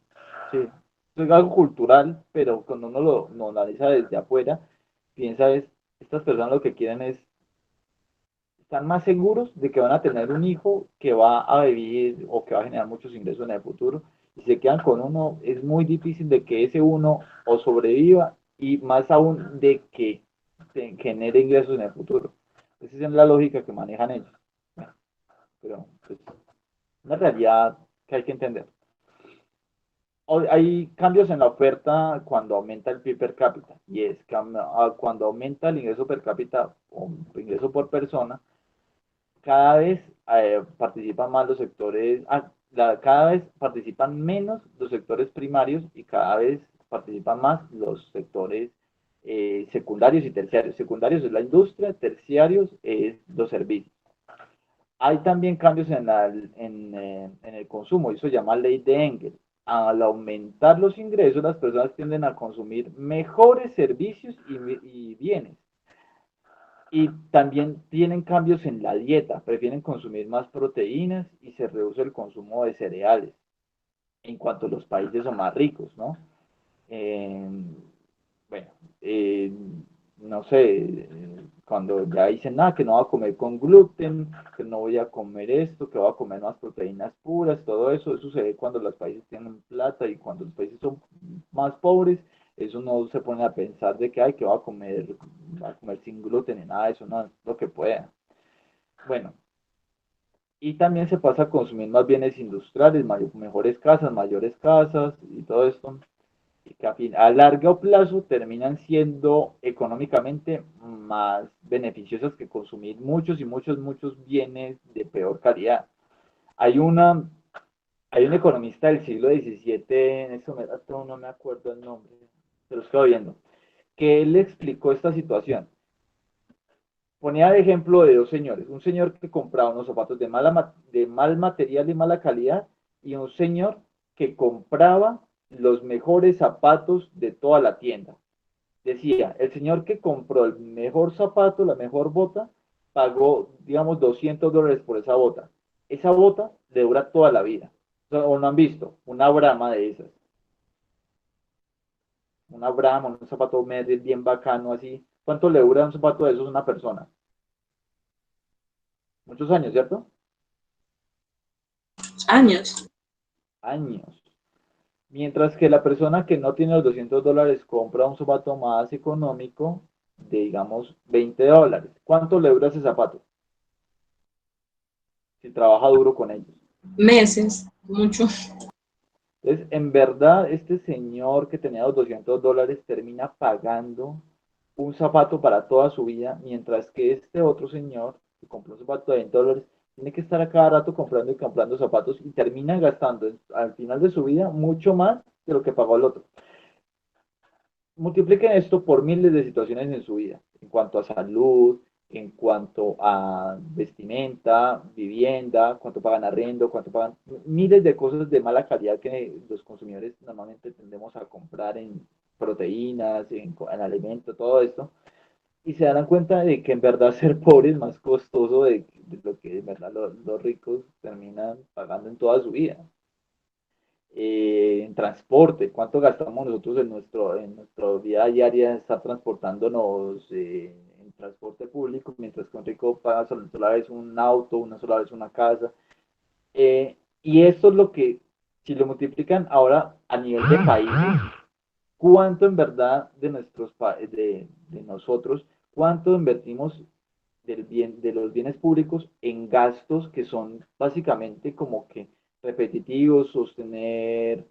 S1: sí. Es algo cultural, pero cuando uno lo analiza desde afuera, piensa es, estas personas lo que quieren es, están más seguros de que van a tener un hijo que va a vivir o que va a generar muchos ingresos en el futuro, y se quedan con uno, es muy difícil de que ese uno o sobreviva, y más aún de que genere ingresos en el futuro. Esa es la lógica que manejan ellos. Bueno, pero pues, una realidad que hay que entender. Hay cambios en la oferta cuando aumenta el PIB per cápita, y es que cuando aumenta el ingreso per cápita o ingreso por persona, cada vez participan más los sectores, cada vez participan menos los sectores primarios, y cada vez participan más los sectores secundarios y terciarios. Secundarios es la industria, terciarios es los servicios. Hay también cambios en el consumo, eso se llama ley de Engel. Al aumentar los ingresos, las personas tienden a consumir mejores servicios y bienes. Y también tienen cambios en la dieta, prefieren consumir más proteínas y se reduce el consumo de cereales en cuanto los países son más ricos, ¿no? Eh, bueno, eh, no sé, cuando ya dicen, nada, que no voy a comer con gluten, que no voy a comer esto, que voy a comer más proteínas puras, todo eso, eso se ve cuando los países tienen plata, y cuando los países son más pobres, eso no se pone a pensar de que, ay, que va a comer sin gluten ni nada, eso no es lo que pueda. Bueno, y también se pasa a consumir más bienes industriales, mayores casas y todo esto, y que a largo plazo terminan siendo económicamente más beneficiosas que consumir muchos y muchos bienes de peor calidad. Hay una, hay un economista del siglo XVII, en este momento no me acuerdo el nombre, pero estoy viendo, que él explicó esta situación. ponía de ejemplo de dos señores, un señor que compraba unos zapatos de mal material y mala calidad, y un señor que compraba los mejores zapatos de toda la tienda. Decía, el señor que compró el mejor zapato, la mejor bota, pagó, digamos, $200 por esa bota. Esa bota le dura toda la vida. O no han visto, una Brahma de esas. Una Brahma, un zapato medio bien bacano así. ¿Cuánto le dura un zapato de esos a una persona? Muchos años, ¿cierto?
S3: Años.
S1: Años. Mientras que la persona que no tiene los $200 compra un zapato más económico de, digamos, $20. ¿Cuánto le dura ese zapato? Si trabaja duro con ellos.
S3: Meses, mucho.
S1: Entonces, en verdad, este señor que tenía los $200 termina pagando un zapato para toda su vida, mientras que este otro señor que compró un zapato de $20 tiene que estar a cada rato comprando y comprando zapatos y termina gastando al final de su vida mucho más de lo que pagó el otro. Multipliquen esto por miles de situaciones en su vida, en cuanto a salud, en cuanto a vestimenta, vivienda, cuánto pagan arriendo, cuánto pagan, miles de cosas de mala calidad que los consumidores normalmente tendemos a comprar en proteínas, en alimentos, todo esto, y se darán cuenta de que en verdad ser pobre es más costoso de lo que en verdad los ricos terminan pagando en toda su vida. En transporte, cuánto gastamos nosotros en nuestro día diaria estar transportándonos en transporte público, mientras que un rico paga sola vez un auto, una sola vez una casa. Y esto es lo que, si lo multiplican ahora a nivel de países, cuánto en verdad de de nosotros, cuánto invertimos de los bienes públicos en gastos que son básicamente como que repetitivos, sostener,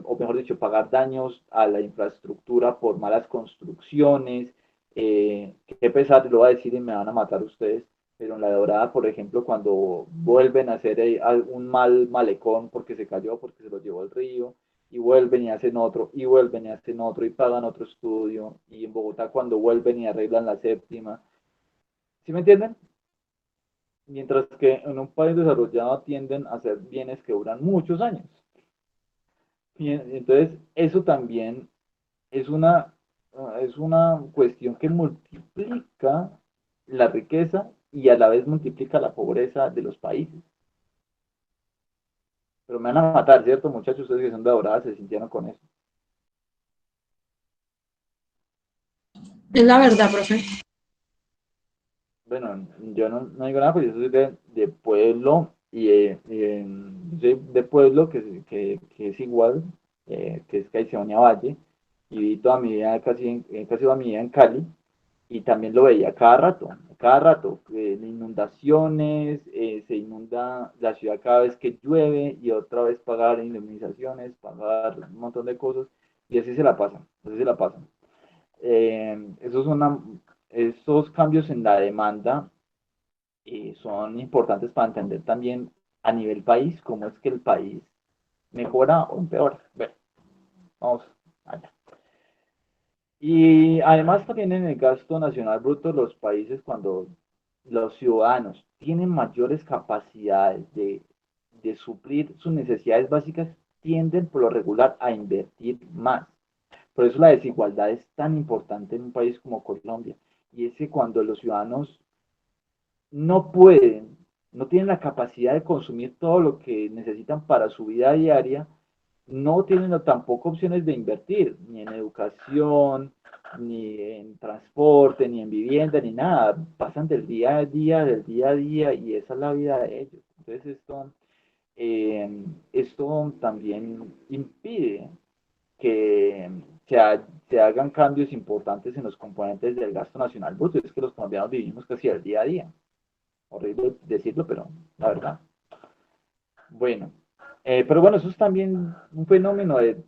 S1: o mejor dicho, pagar daños a la infraestructura por malas construcciones. Qué pesar, lo voy a decir y me van a matar ustedes, pero en La Dorada, por ejemplo, cuando vuelven a hacer un mal malecón porque se cayó, porque se lo llevó el río, y vuelven y hacen otro, y vuelven y hacen otro, y pagan otro estudio, y en Bogotá cuando vuelven y arreglan la séptima. ¿Sí me entienden? Mientras que en un país desarrollado tienden a ser bienes que duran muchos años. Y entonces, eso también es es una cuestión que multiplica la riqueza y a la vez multiplica la pobreza de los países. Pero me van a matar, ¿cierto, muchachos? Ustedes que son de Dorada se sintieron con eso.
S3: Es la verdad, profe.
S1: Bueno, yo no digo nada, pues yo soy de pueblo soy de pueblo que es igual, que es Caicedonia Valle, y viví toda mi vida, casi toda mi vida en Cali, y también lo veía cada rato, inundaciones, se inunda la ciudad cada vez que llueve, y otra vez pagar indemnizaciones, pagar un montón de cosas, y así se la pasan, así se la pasan. Eso es estos cambios en la demanda son importantes para entender también a nivel país cómo es que el país mejora o empeora. Bueno, vamos allá. Y además también en el gasto nacional bruto, los países cuando los ciudadanos tienen mayores capacidades de suplir sus necesidades básicas, tienden por lo regular a invertir más. Por eso la desigualdad es tan importante en un país como Colombia. Y es que cuando los ciudadanos no pueden, no tienen la capacidad de consumir todo lo que necesitan para su vida diaria, no tienen tampoco opciones de invertir, ni en educación, ni en transporte, ni en vivienda, ni nada. Pasan del día a día, y esa es la vida de ellos. Entonces esto también impide que se hagan cambios importantes en los componentes del gasto nacional bruto. Es que los colombianos vivimos casi al día a día. Horrible decirlo, pero la verdad. Bueno, pero bueno, eso es también un fenómeno de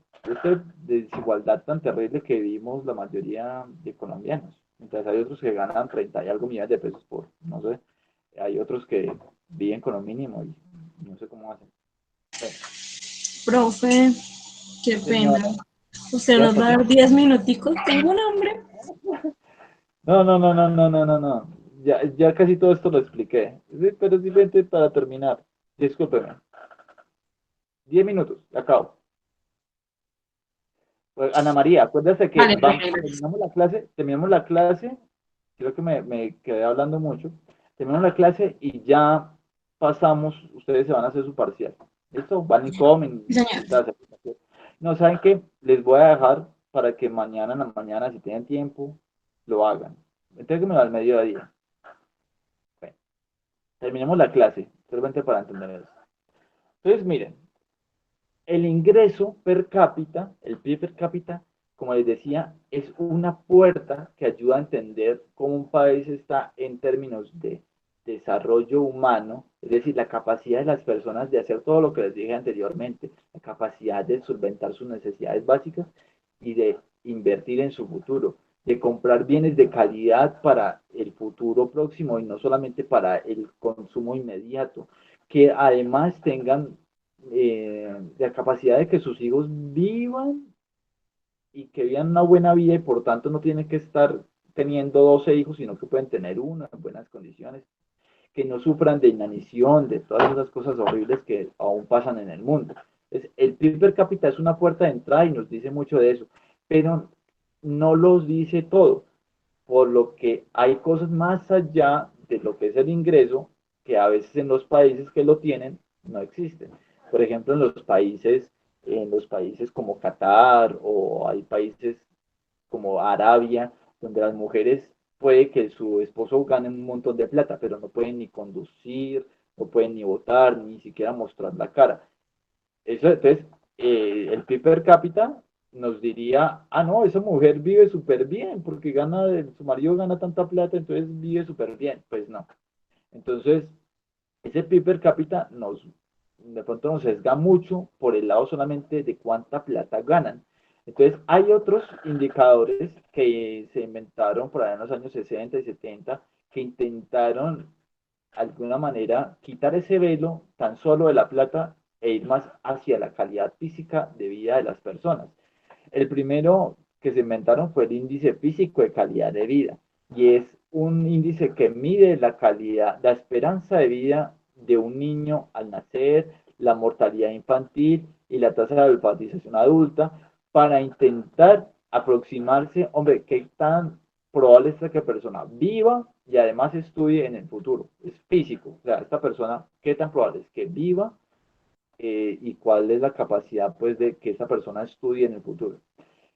S1: desigualdad tan terrible que vivimos la mayoría de colombianos. Mientras hay otros que ganan 30 y algo millones de pesos por, no sé, hay otros que viven con un mínimo y no sé cómo hacen. Bueno,
S3: Profe, qué pena.
S1: señora,
S3: Usted
S1: ¿qué
S3: nos va a
S1: pasó?
S3: dar 10 minuticos. Tengo un hambre.
S1: No. ya casi todo esto lo expliqué, sí, pero simplemente para terminar, discúlpeme, 10 minutos, acabo. Pues, Ana María, acuérdate que
S3: Vale, profe, gracias.
S1: terminamos la clase, creo que me quedé hablando mucho, terminamos la clase y ya pasamos, ustedes se van a hacer su parcial. ¿Listo? Van y comen,
S3: Sí, señor.
S1: no, ¿saben qué? Les voy a dejar para que mañana en la mañana, si tienen tiempo, lo hagan. Entréguenmelo al mediodía. Bueno, terminemos la clase, solamente para entender eso. Entonces, miren, el ingreso per cápita, el PIB per cápita, como les decía, es una puerta que ayuda a entender cómo un país está en términos de desarrollo humano, es decir, la capacidad de las personas de hacer todo lo que les dije anteriormente, la capacidad de solventar sus necesidades básicas y de invertir en su futuro, de comprar bienes de calidad para el futuro próximo y no solamente para el consumo inmediato, que además tengan la capacidad de que sus hijos vivan y que vivan una buena vida y por tanto no tienen que estar teniendo 12 hijos, sino que pueden tener uno en buenas condiciones, que no sufran de inanición, de todas esas cosas horribles que aún pasan en el mundo. Entonces, el PIB per cápita es una puerta de entrada y nos dice mucho de eso, pero no los dice todo, por lo que hay cosas más allá de lo que es el ingreso que a veces en los países que lo tienen no existen. Por ejemplo, en los países como Qatar o hay países como Arabia, donde las mujeres puede que su esposo gane un montón de plata, pero no pueden ni conducir, no pueden ni votar, ni siquiera mostrar la cara. Eso, entonces, el PIB per cápita nos diría, ah, no, esa mujer vive súper bien, porque su marido gana tanta plata, entonces vive súper bien. Pues no. Entonces, ese PIB per cápita de pronto nos sesga mucho por el lado solamente de cuánta plata ganan. Entonces, hay otros indicadores que se inventaron por allá en los años 60 y 70 que intentaron de alguna manera quitar ese velo tan solo de la plata e ir más hacia la calidad física de vida de las personas. El primero que se inventaron fue el índice físico de calidad de vida y es un índice que mide la calidad, la esperanza de vida de un niño al nacer, la mortalidad infantil y la tasa de alfabetización adulta para intentar aproximarse, hombre, qué tan probable es que la persona viva y además estudie en el futuro. Es físico, o sea, esta persona, qué tan probable es que viva y cuál es la capacidad pues de que esa persona estudie en el futuro.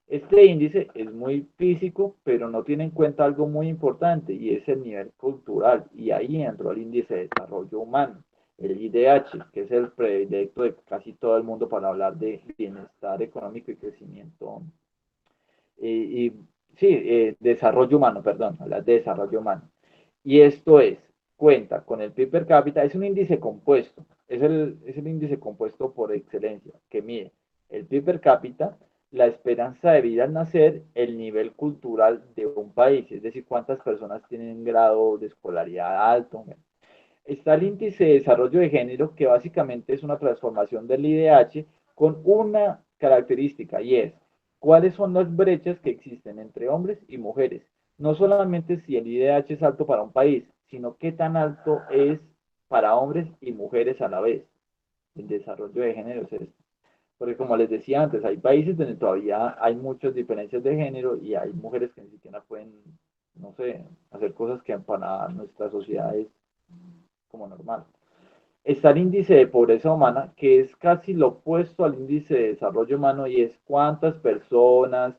S1: Este índice es muy físico, pero no tiene en cuenta algo muy importante y es el nivel cultural. Y ahí entró el índice de desarrollo humano, el IDH, que es el predilecto de casi todo el mundo para hablar de bienestar económico y crecimiento. Y sí, desarrollo humano, perdón, hablar de desarrollo humano. Y esto cuenta con el PIB per cápita, es un índice compuesto, es el índice compuesto por excelencia, que mide el PIB per cápita, la esperanza de vida al nacer, el nivel cultural de un país, es decir, cuántas personas tienen grado de escolaridad alto. Está el índice de desarrollo de género, que básicamente es una transformación del IDH con una característica y es cuáles son las brechas que existen entre hombres y mujeres. No solamente si el IDH es alto para un país, sino qué tan alto es para hombres y mujeres a la vez. El desarrollo de género es esto. Porque como les decía antes, hay países donde todavía hay muchas diferencias de género y hay mujeres que ni siquiera pueden, no sé, hacer cosas que para nuestra sociedad es como normal. Está el índice de pobreza humana, que es casi lo opuesto al índice de desarrollo humano y es cuántas personas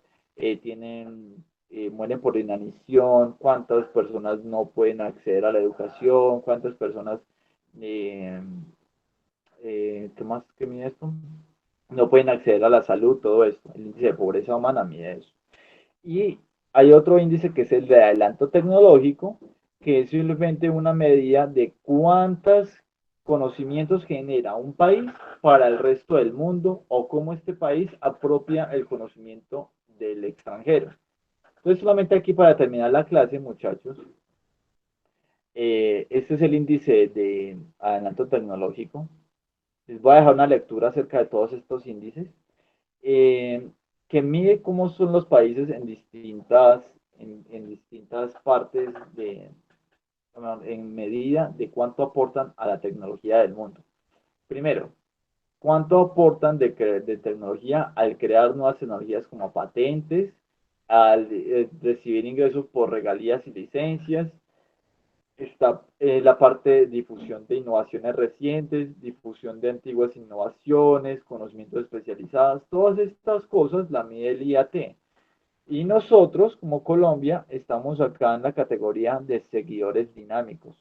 S1: mueren por inanición, cuántas personas no pueden acceder a la educación, cuántas personas, eh, ¿qué más que mide esto? No pueden acceder a la salud, todo esto. El índice de pobreza humana mide eso. Y hay otro índice que es el de adelanto tecnológico, que es simplemente una medida de cuántos conocimientos genera un país para el resto del mundo o cómo este país apropia el conocimiento del extranjero. Entonces, solamente aquí para terminar la clase, muchachos, este es el índice de adelanto tecnológico. Les voy a dejar una lectura acerca de todos estos índices. eh, que mide cómo son los países en distintas partes en medida de cuánto aportan a la tecnología del mundo. Primero, cuánto aportan de tecnología al crear nuevas tecnologías como patentes, al recibir ingresos por regalías y licencias. Está la parte de difusión de innovaciones recientes, difusión de antiguas innovaciones, conocimientos especializados, todas estas cosas la mide el IAT. Y nosotros, como Colombia, estamos acá en la categoría de seguidores dinámicos.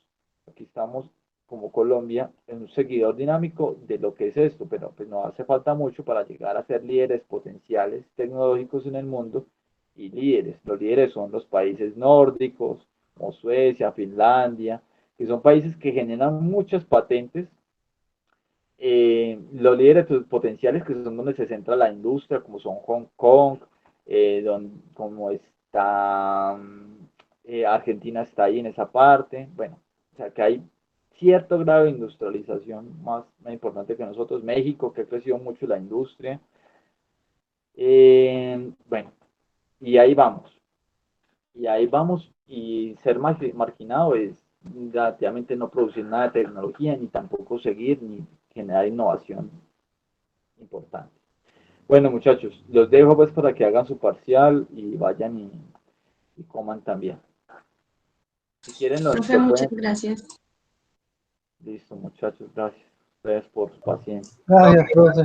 S1: Aquí estamos como Colombia en un seguidor dinámico de lo que es esto, pero pues no hace falta mucho para llegar a ser líderes potenciales tecnológicos en el mundo y líderes. Los líderes son los países nórdicos, como Suecia, Finlandia, que son países que generan muchas patentes. Los líderes potenciales que son donde se centra la industria, como son Hong Kong, como está Argentina está ahí en esa parte, bueno, o sea que hay cierto grado de industrialización más importante que nosotros, México que ha crecido mucho la industria, bueno, y ahí vamos, y ser marginado es relativamente no producir nada de tecnología, ni tampoco seguir, ni generar innovación importante. Bueno, muchachos, los dejo pues para que hagan su parcial y vayan y coman también. Si quieren,
S3: Profe,
S1: lo
S3: muchas
S1: pueden.
S3: gracias.
S1: Listo, muchachos, gracias. Ustedes por su paciencia.
S2: No,
S6: Gracias, profe.